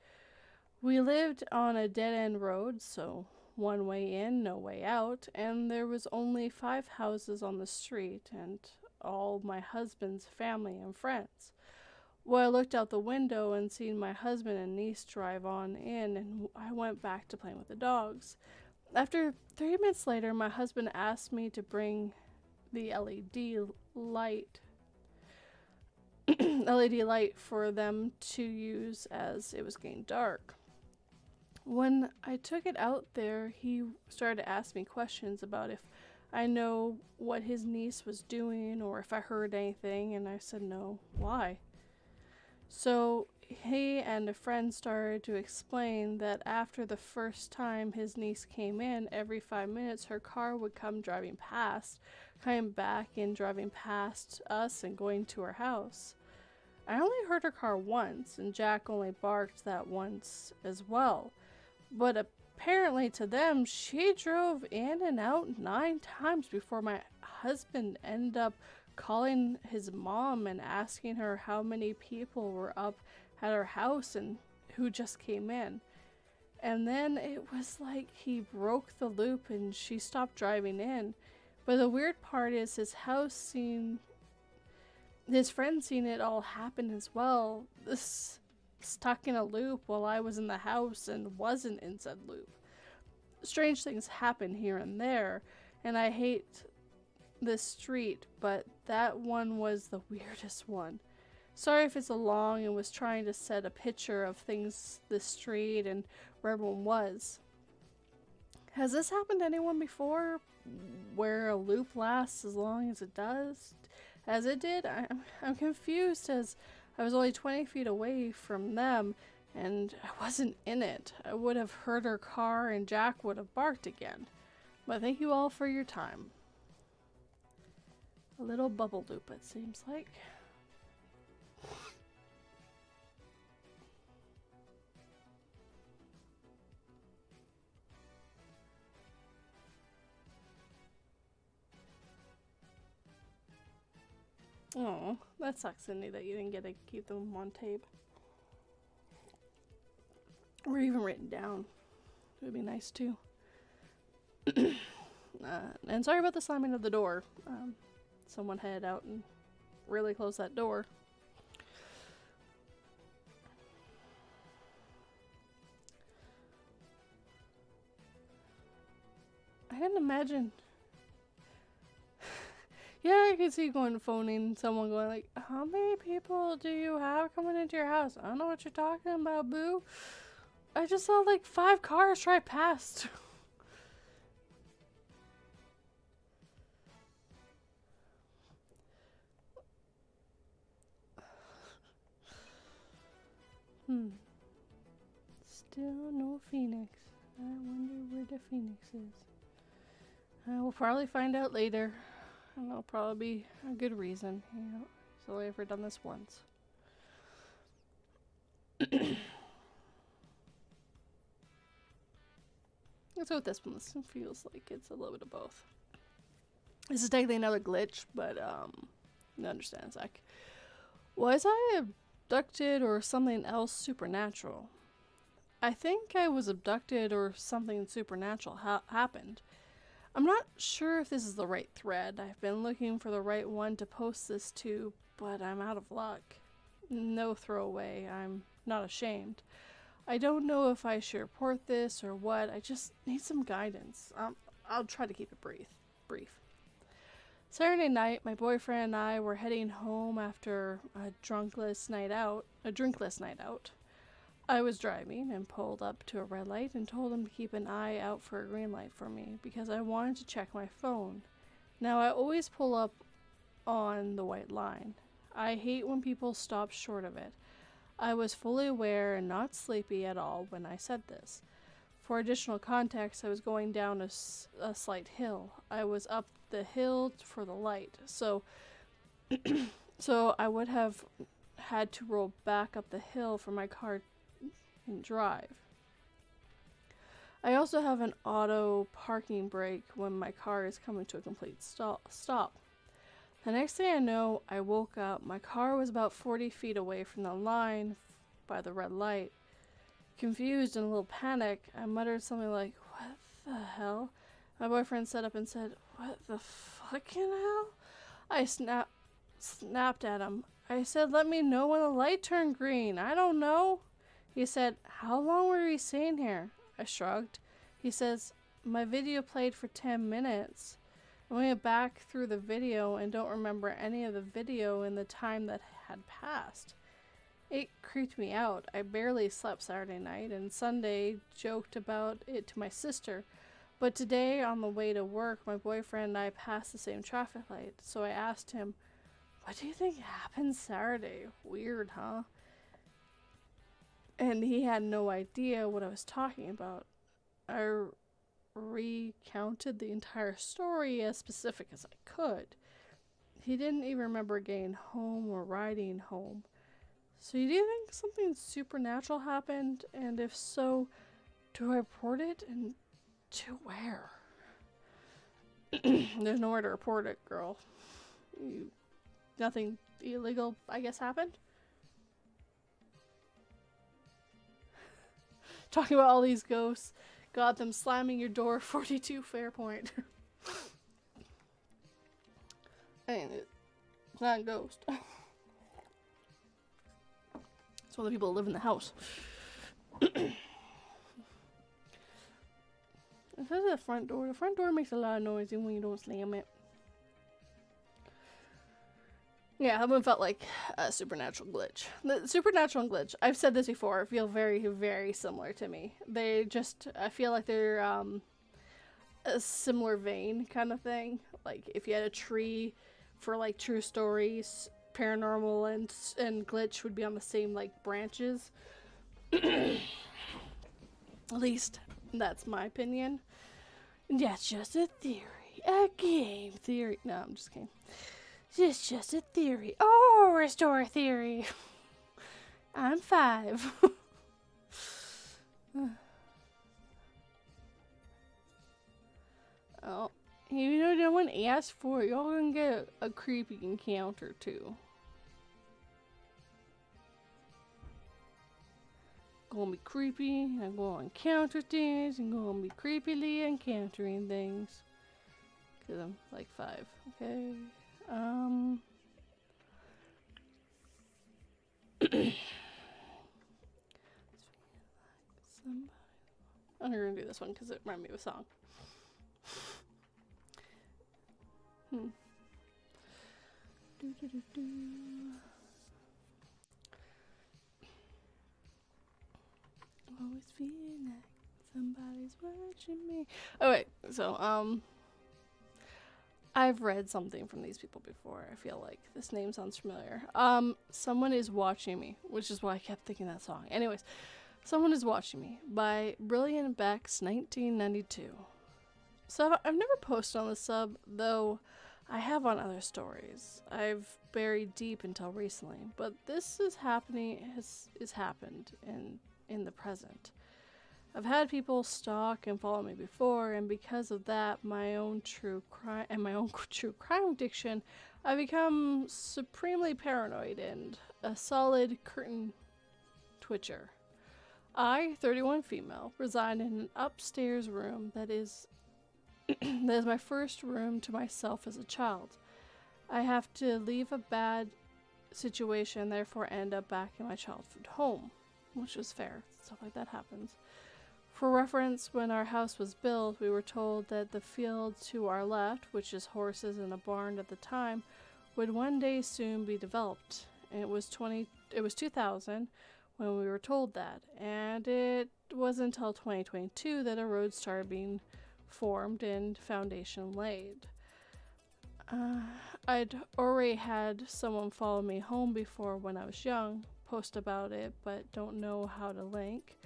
We lived on a dead-end road, so one way in, no way out, and there was only 5 houses on the street and all my husband's family and friends. Well, I looked out the window and seen my husband and niece drive on in, and I went back to playing with the dogs. After 3 minutes later, my husband asked me to bring the LED light for them to use as it was getting dark. When I took it out there, he started to ask me questions about if I know what his niece was doing or if I heard anything, and I said no. Why? So he and a friend started to explain that after the first time his niece came in, every 5 minutes her car would come driving past, coming back and driving past us and going to her house. I only heard her car once, and Jack only barked that once as well. But apparently to them, she drove in and out 9 times before my husband ended up calling his mom and asking her how many people were up at her house and who just came in. And then it was like he broke the loop and she stopped driving in. But the weird part is his friend seen it all happen as well. This stuck in a loop while I was in the house and wasn't in said loop. Strange things happen here and there, and I hate this street, but that one was the weirdest one. Sorry if it's a long and was trying to set a picture of things, this street and where everyone was. Has this happened to anyone before, where a loop lasts as long as it does? As it did? I'm confused, as I was only 20 feet away from them and I wasn't in it. I would have heard her car and Jack would have barked again. But thank you all for your time. A little bubble loop, it seems like. Oh, that sucks, Cindy, that you didn't get to keep them on tape. Or even written down. It would be nice too. And sorry about the slamming of the door. Someone head out and really close that door. I can imagine. Yeah, I can see phoning someone going like, how many people do you have coming into your house? I don't know what you're talking about, boo. I just saw like 5 cars drive past. Still no Phoenix. I wonder where the Phoenix is. We'll probably find out later. And that'll probably be a good reason. You know, he's only ever done this once. Let's go with this one. This one feels like it's a little bit of both. This is technically another glitch, but you understand, Zach. Was I abducted or something else supernatural? I think I was abducted or something supernatural happened. I'm not sure if this is the right thread. I've been looking for the right one to post this to, but I'm out of luck. No throwaway. I'm not ashamed. I don't know if I should report this or what. I just need some guidance. I'll try to keep it brief. Saturday night, my boyfriend and I were heading home after a drinkless night out. I was driving and pulled up to a red light and told him to keep an eye out for a green light for me because I wanted to check my phone. Now, I always pull up on the white line. I hate when people stop short of it. I was fully aware and not sleepy at all when I said this. For additional context, I was going down a slight hill. I was up the hill for the light, so I would have had to roll back up the hill for my car and drive. I also have an auto parking brake when my car is coming to a complete stop. The next thing I know, I woke up. My car was about 40 feet away from the line by the red light. Confused and a little panic, I muttered something like, "What the hell?" My boyfriend sat up and said, "What the fucking hell?" I snapped at him. I said, "Let me know when the light turned green. I don't know." He said, "How long were we staying here?" I shrugged. He says, "My video played for 10 minutes. I went back through the video and don't remember any of the video in the time that had passed." It creeped me out. I barely slept Saturday night, and Sunday joked about it to my sister. But today, on the way to work, my boyfriend and I passed the same traffic light, so I asked him, "What do you think happened Saturday? Weird, huh?" And he had no idea what I was talking about. I recounted the entire story as specific as I could. He didn't even remember getting home or riding home. So do you think something supernatural happened? And if so, do I report it? And to where? There's nowhere to report it, girl. Nothing illegal, I guess, happened? Talking about all these ghosts. Got them slamming your door. 42 fair point. Ain't it? It's not a ghost. It's one of the people that live in the house. This is the front door. The front door makes a lot of noise even when you don't slam it. Yeah, that one felt like a supernatural glitch. The supernatural and glitch, I've said this before, feel very, very similar to me. They just, I feel like they're a similar vein kind of thing. Like, if you had a tree for, like, true stories, paranormal and glitch would be on the same, like, branches. At least, that's my opinion. And yeah, it's just a theory. A game theory. No, I'm just kidding. It's just a theory. Oh, restore theory. I'm 5. Oh, even though no one asked for it, y'all gonna get a creepy encounter too. Gonna be creepy, I'm gonna encounter things, and gonna be creepily encountering things. Because I'm like 5. Okay. I'm gonna do this one because it reminded me of a song. Always feeling like somebody's watching me. Okay, so I've read something from these people before. I feel like this name sounds familiar. Someone is watching me, which is why I kept thinking that song. Anyways, Someone is Watching Me by Brilliant Beck's 1992. So I've never posted on the sub, though I have on other stories. I've buried deep until recently, but this is happening has happened in the present. I've had people stalk and follow me before, and because of that, my own true crime addiction, I've become supremely paranoid and a solid curtain twitcher. I, 31 female, reside in an upstairs room that is my first room to myself as a child. I have to leave a bad situation, therefore end up back in my childhood home, which is fair. Stuff like that happens. For reference, when our house was built, we were told that the field to our left, which is horses and a barn at the time, would one day soon be developed. And it was 2000 when we were told that, and it wasn't until 2022 that a road started being formed and foundation laid. I'd already had someone follow me home before when I was young, post about it, but don't know how to link.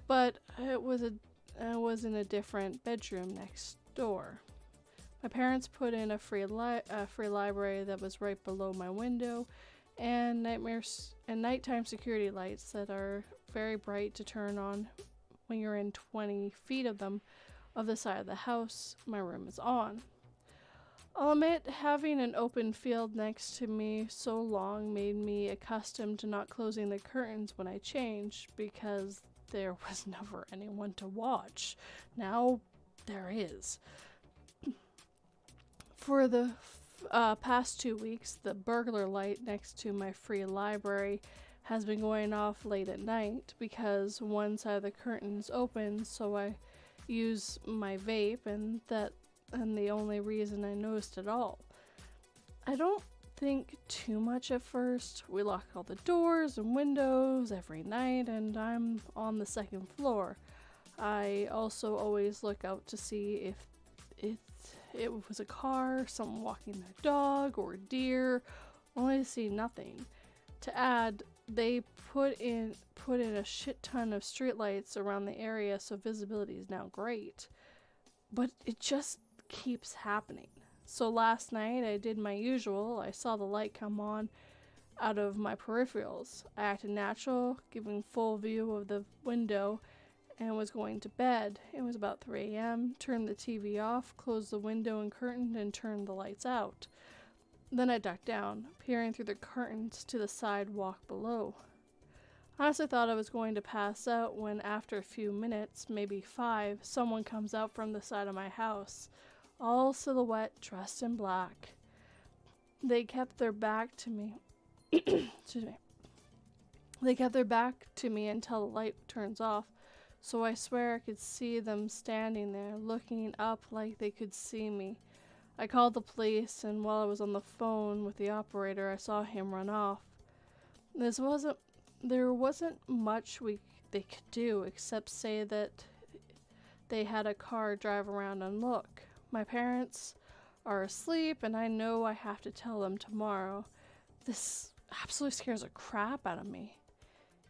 But I was in a different bedroom next door. My parents put in a free library that was right below my window, and nighttime security lights that are very bright to turn on when you're in 20 feet of them, of the side of the house my room is on. I'll admit, having an open field next to me so long made me accustomed to not closing the curtains when I changed, because there was never anyone to watch. Now there is. For the past 2 weeks, the burglar light next to my free library has been going off late at night because one side of the curtain is open, so I use my vape, and the only reason I noticed at all. I don't think too much at first. We lock all the doors and windows every night, and I'm on the second floor. I also always look out to see if it was a car, someone walking their dog, or a deer, only to see nothing. To add, they put in a shit ton of streetlights around the area, so visibility is now great. But it just keeps happening. So last night I did my usual. I saw the light come on out of my peripherals. I acted natural, giving full view of the window, and was going to bed. It was about 3 a.m. Turned the TV off, closed the window and curtain, and turned the lights out. Then I ducked down, peering through the curtains to the sidewalk below. I honestly thought I was going to pass out when, after a few minutes, maybe 5, someone comes out from the side of my house, all silhouette, dressed in black. They kept their back to me. Excuse me. They kept their back to me until the light turns off, so I swear I could see them standing there, looking up like they could see me. I called the police, and while I was on the phone with the operator, I saw him run off. There wasn't much they could do except say that they had a car drive around and look. My parents are asleep, and I know I have to tell them tomorrow. This absolutely scares the crap out of me.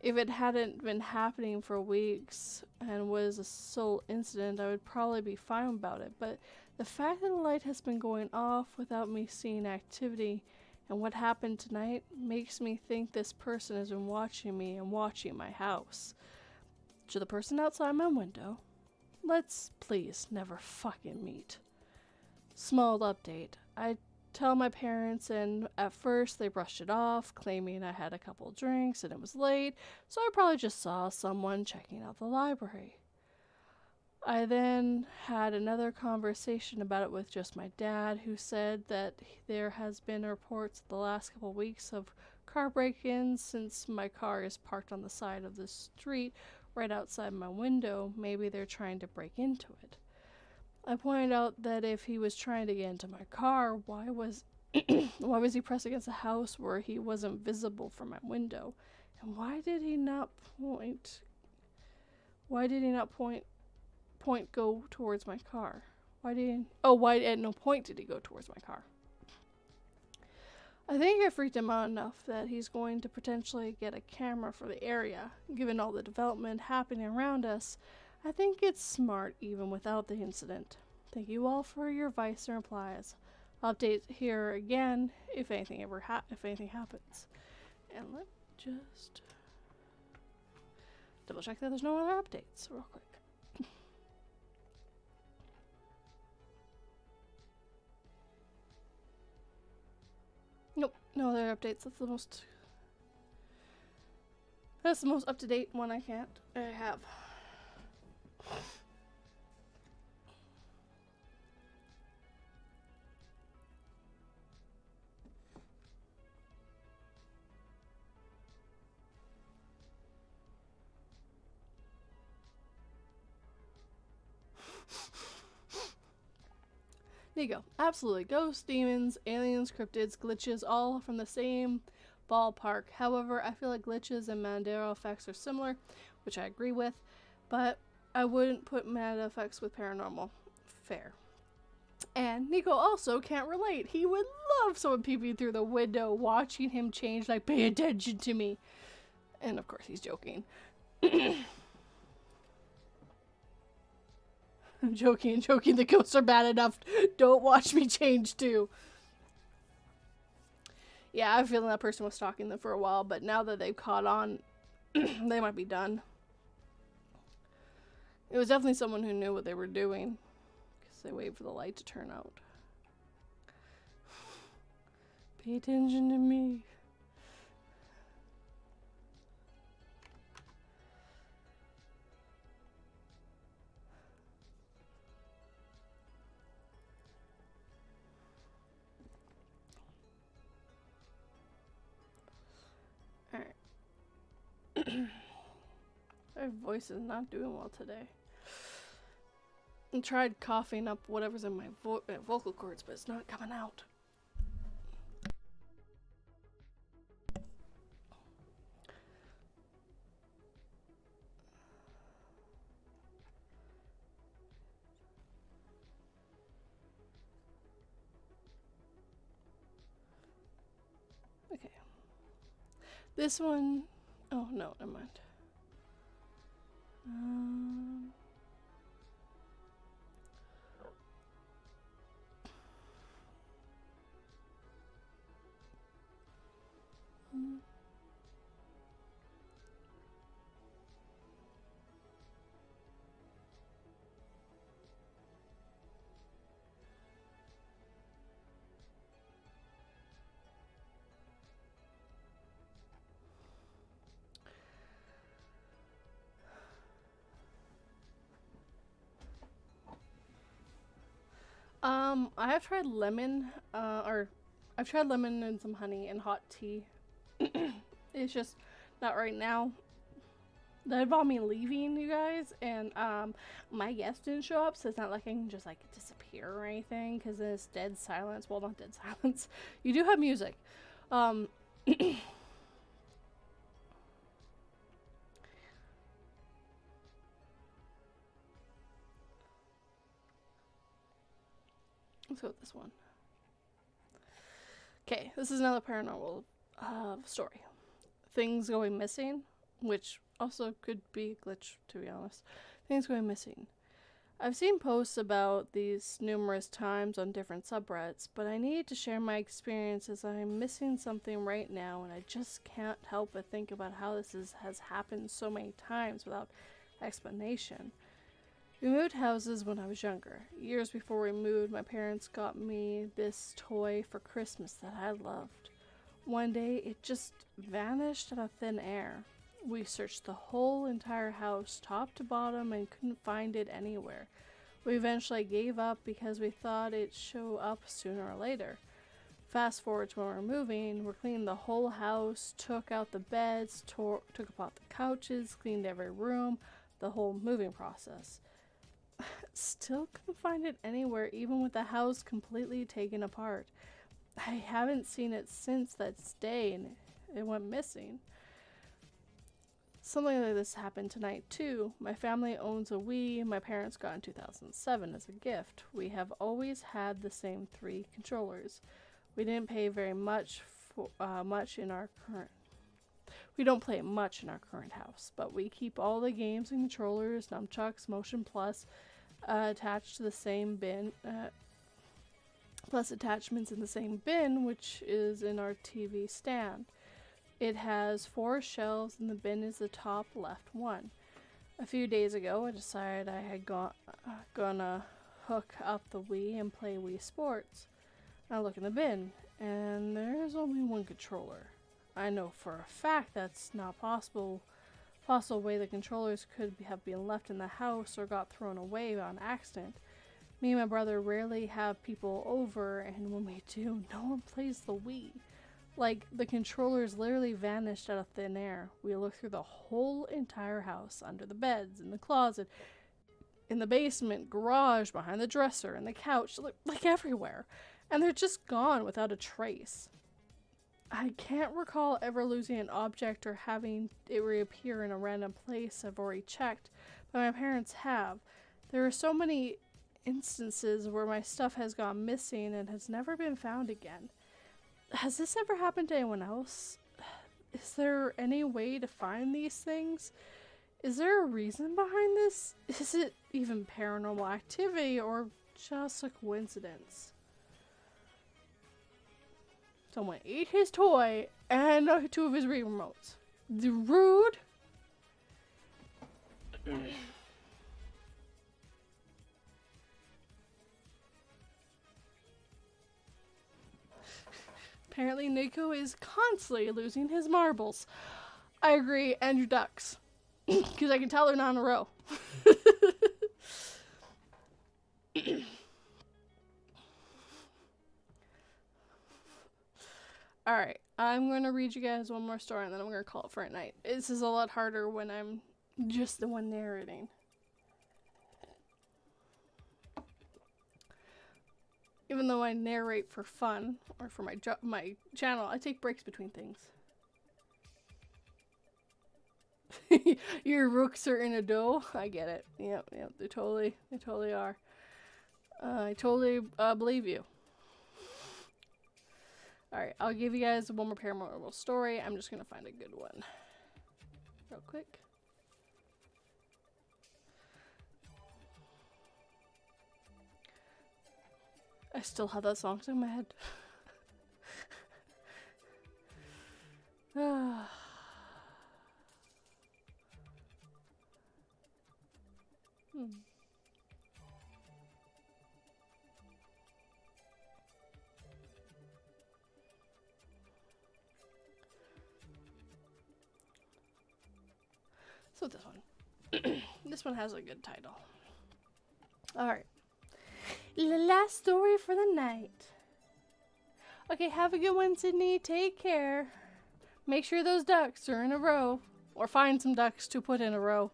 If it hadn't been happening for weeks and was a sole incident, I would probably be fine about it, but the fact that the light has been going off without me seeing activity and what happened tonight makes me think this person has been watching me and watching my house. To the person outside my window, let's please never fucking meet. Small update. I tell my parents, and at first they brushed it off, claiming I had a couple drinks and it was late, so I probably just saw someone checking out the library. I then had another conversation about it with just my dad, who said that there has been reports the last couple of weeks of car break-ins since my car is parked on the side of the street right outside my window. Maybe they're trying to break into it. I pointed out that if he was trying to get into my car, why was he pressed against a house where he wasn't visible from my window? And why did he not go towards my car? Why at no point did he go towards my car? I think I freaked him out enough that he's going to potentially get a camera for the area. Given all the development happening around us, I think it's smart even without the incident. Thank you all for your advice and replies. I'll update here again if anything happens. And let's just double check that there's no other updates real quick. Nope, no other updates. That's the most up-to-date one I have. There you go. Absolutely. Ghosts, demons, aliens, cryptids, glitches, all from the same ballpark. However, I feel like glitches and Mandela effects are similar, which I agree with, but I wouldn't put Mandela effects with paranormal. Fair. And Nico also can't relate. He would love someone peeping through the window, watching him change, like, pay attention to me. And of course, he's joking. I'm joking. The ghosts are bad enough. Don't watch me change too. Yeah, I have a feeling that person was stalking them for a while, but now that they've caught on, they might be done. It was definitely someone who knew what they were doing, because they waited for the light to turn out. Pay attention to me. My voice is not doing well today. I tried coughing up whatever's in my vocal cords, but it's not coming out. Okay. This one... Oh, no, never mind. I have tried lemon, I've tried lemon and some honey and hot tea. It's just not right now. That involved me leaving, you guys, and my guest didn't show up, so it's not like I can just like disappear or anything, because it's dead silence. Well, not dead silence. You do have music. Let's go with this one. Okay, this is another paranormal story. Things going missing, which also could be a glitch, to be honest. Things going missing. I've seen posts about these numerous times on different subreddits, but I need to share my experience as I'm missing something right now, and I just can't help but think about how this has happened so many times without explanation. We moved houses when I was younger. Years before we moved, my parents got me this toy for Christmas that I loved. One day, it just vanished out of thin air. We searched the whole entire house, top to bottom, and couldn't find it anywhere. We eventually gave up because we thought it'd show up sooner or later. Fast forward to when we're moving, we're cleaning the whole house, took out the beds, took apart the couches, cleaned every room, the whole moving process. Still couldn't find it anywhere, even with the house completely taken apart. I haven't seen it since that day, and it went missing. Something like this happened tonight too. My family owns a Wii my parents got in 2007 as a gift. We have always had the same 3 controllers. We didn't pay very much for much in our current. We don't play much in our current house, but we keep all the games and controllers, nunchucks, Motion Plus, attached to the same bin. Plus attachments in the same bin, which is in our TV stand. It has 4 shelves, and the bin is the top left one. A few days ago, I decided I had gonna hook up the Wii and play Wii Sports. I look in the bin, and there's only 1 controller. I know for a fact that's not possible way the controllers could have been left in the house or got thrown away on accident. Me and my brother rarely have people over, and when we do, no one plays the Wii. Like, the controllers literally vanished out of thin air. We looked through the whole entire house, under the beds, in the closet, in the basement, garage, behind the dresser, and the couch, like everywhere. And they're just gone without a trace. I can't recall ever losing an object or having it reappear in a random place I've already checked, but my parents have. There are so many instances where my stuff has gone missing and has never been found again. Has this ever happened to anyone else? Is there any way to find these things? Is there a reason behind this? Is it even paranormal activity or just a coincidence? Someone ate his toy and 2 of his Wii remotes. Rude. Apparently Nico is constantly losing his marbles. I agree, and your ducks. Because I can tell they're not in a row. Alright, I'm going to read you guys one more story and then I'm going to call it for a night. This is a lot harder when I'm just the one narrating. Even though I narrate for fun, or for my channel, I take breaks between things. Your rooks are in a dough? I get it. Yep, they totally are. I totally believe you. Alright, I'll give you guys one more paranormal story. I'm just gonna find a good one. Real quick. I still have that song in my head. So this one. This one has a good title. Alright. The last story for the night. Okay, have a good one, Sydney. Take care. Make sure those ducks are in a row. Or find some ducks to put in a row.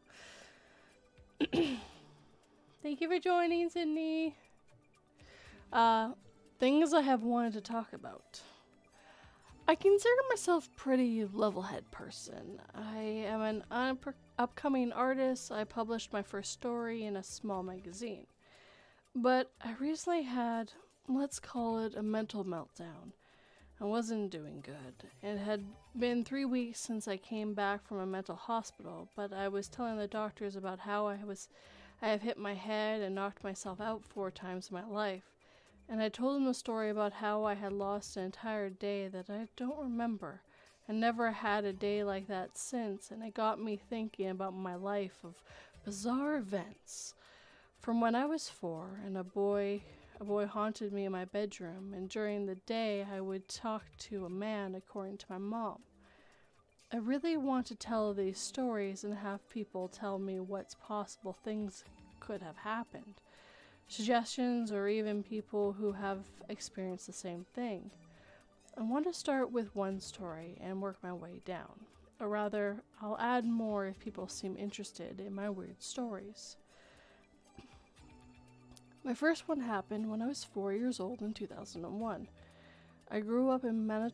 Thank you for joining, Sydney. Things I have wanted to talk about. I consider myself a pretty level-head person. I am an upcoming artist. I published my first story in a small magazine. But I recently had, let's call it, a mental meltdown. I wasn't doing good. It had been 3 weeks since I came back from a mental hospital, but I was telling the doctors about how I have hit my head and knocked myself out 4 times in my life. And I told them the story about how I had lost an entire day that I don't remember. I never had a day like that since, and it got me thinking about my life of bizarre events. From when I was 4, and a boy haunted me in my bedroom, and during the day I would talk to a man according to my mom. I really want to tell these stories and have people tell me what's possible things could have happened. Suggestions or even people who have experienced the same thing. I want to start with one story and work my way down. Or rather, I'll add more if people seem interested in my weird stories. My first one happened when I was 4 years old in 2001. I grew up in Montana.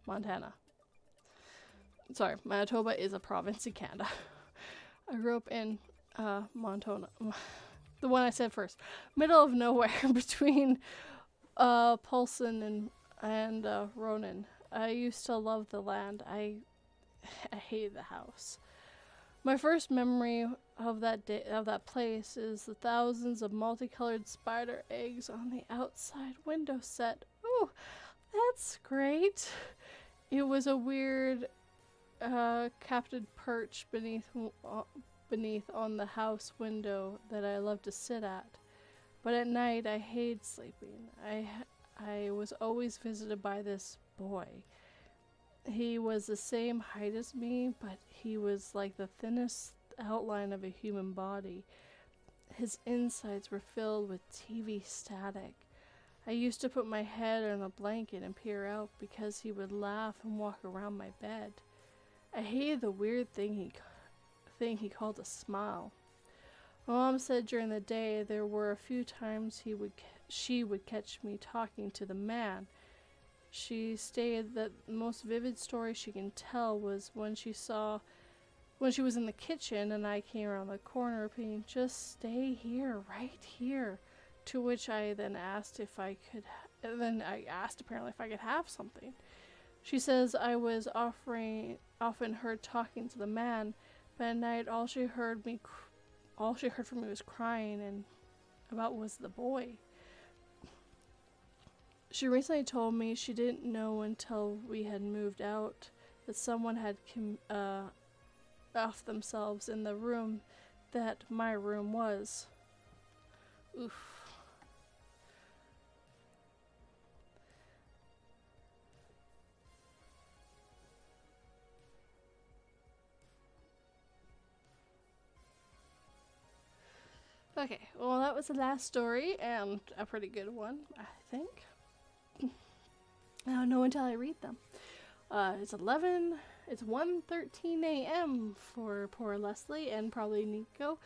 Montana. Sorry, Manitoba is a province in Canada. I grew up in Montana. The one I said first. Middle of nowhere between Paulson and Ronan. I used to love the land. I hated the house. My first memory of that place is the thousands of multicolored spider eggs on the outside window set. Ooh, that's great. It was a weird captive perch beneath on the house window that I loved to sit at. But at night I hated sleeping. I was always visited by this boy. He was the same height as me, but he was like the thinnest outline of a human body. His insides were filled with TV static. I used to put my head on a blanket and peer out because he would laugh and walk around my bed. I hated the weird thing he called a smile. My mom said during the day there were a few times she would catch me talking to the man. She stated that the most vivid story she can tell was when she was in the kitchen and I came around the corner repeating, "Just stay here, right here." To which I then asked if I could have something. She says I was often heard talking to the man, but at night all she heard from me was crying and about was the boy. She recently told me she didn't know until we had moved out that someone had off themselves in the room that my room was. Oof. Okay, well that was the last story and a pretty good one, I think. I don't know until I read them. It's 1:13 a.m. for poor Leslie and probably Nico.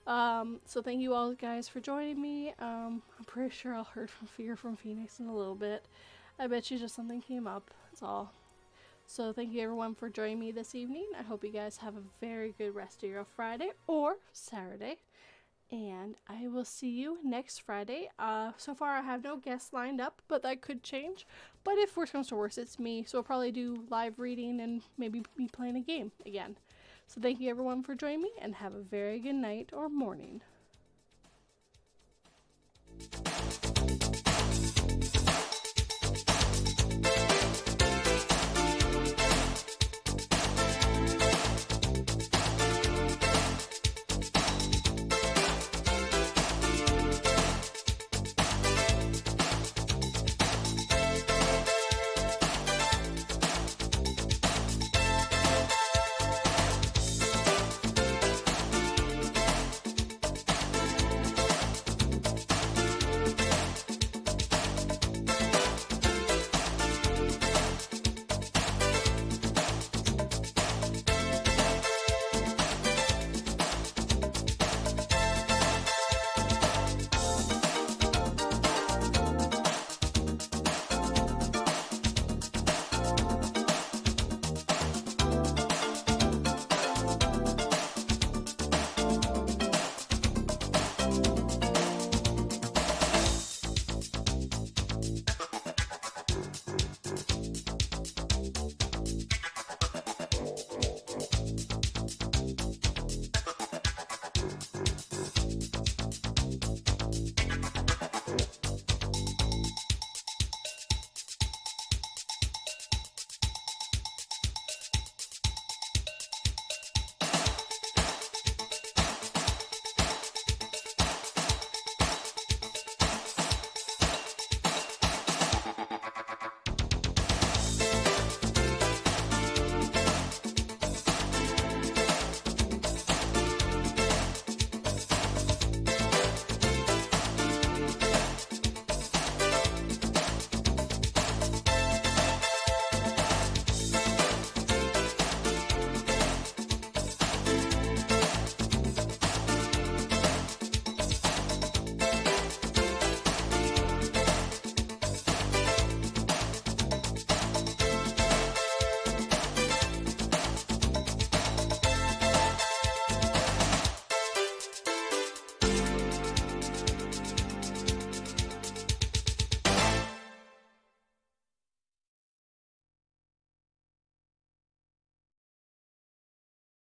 So thank you all guys for joining me. I'm pretty sure I'll hear from Phoenix in a little bit. I bet you just something came up, that's all. So thank you everyone for joining me this evening. I hope you guys have a very good rest of your Friday or Saturday. And I will see you next Friday. So far I have no guests lined up, but that could change. But if worse comes to worse, it's me. So I'll probably do live reading and maybe me playing a game again. So thank you everyone for joining me and have a very good night or morning.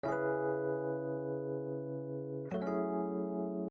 you.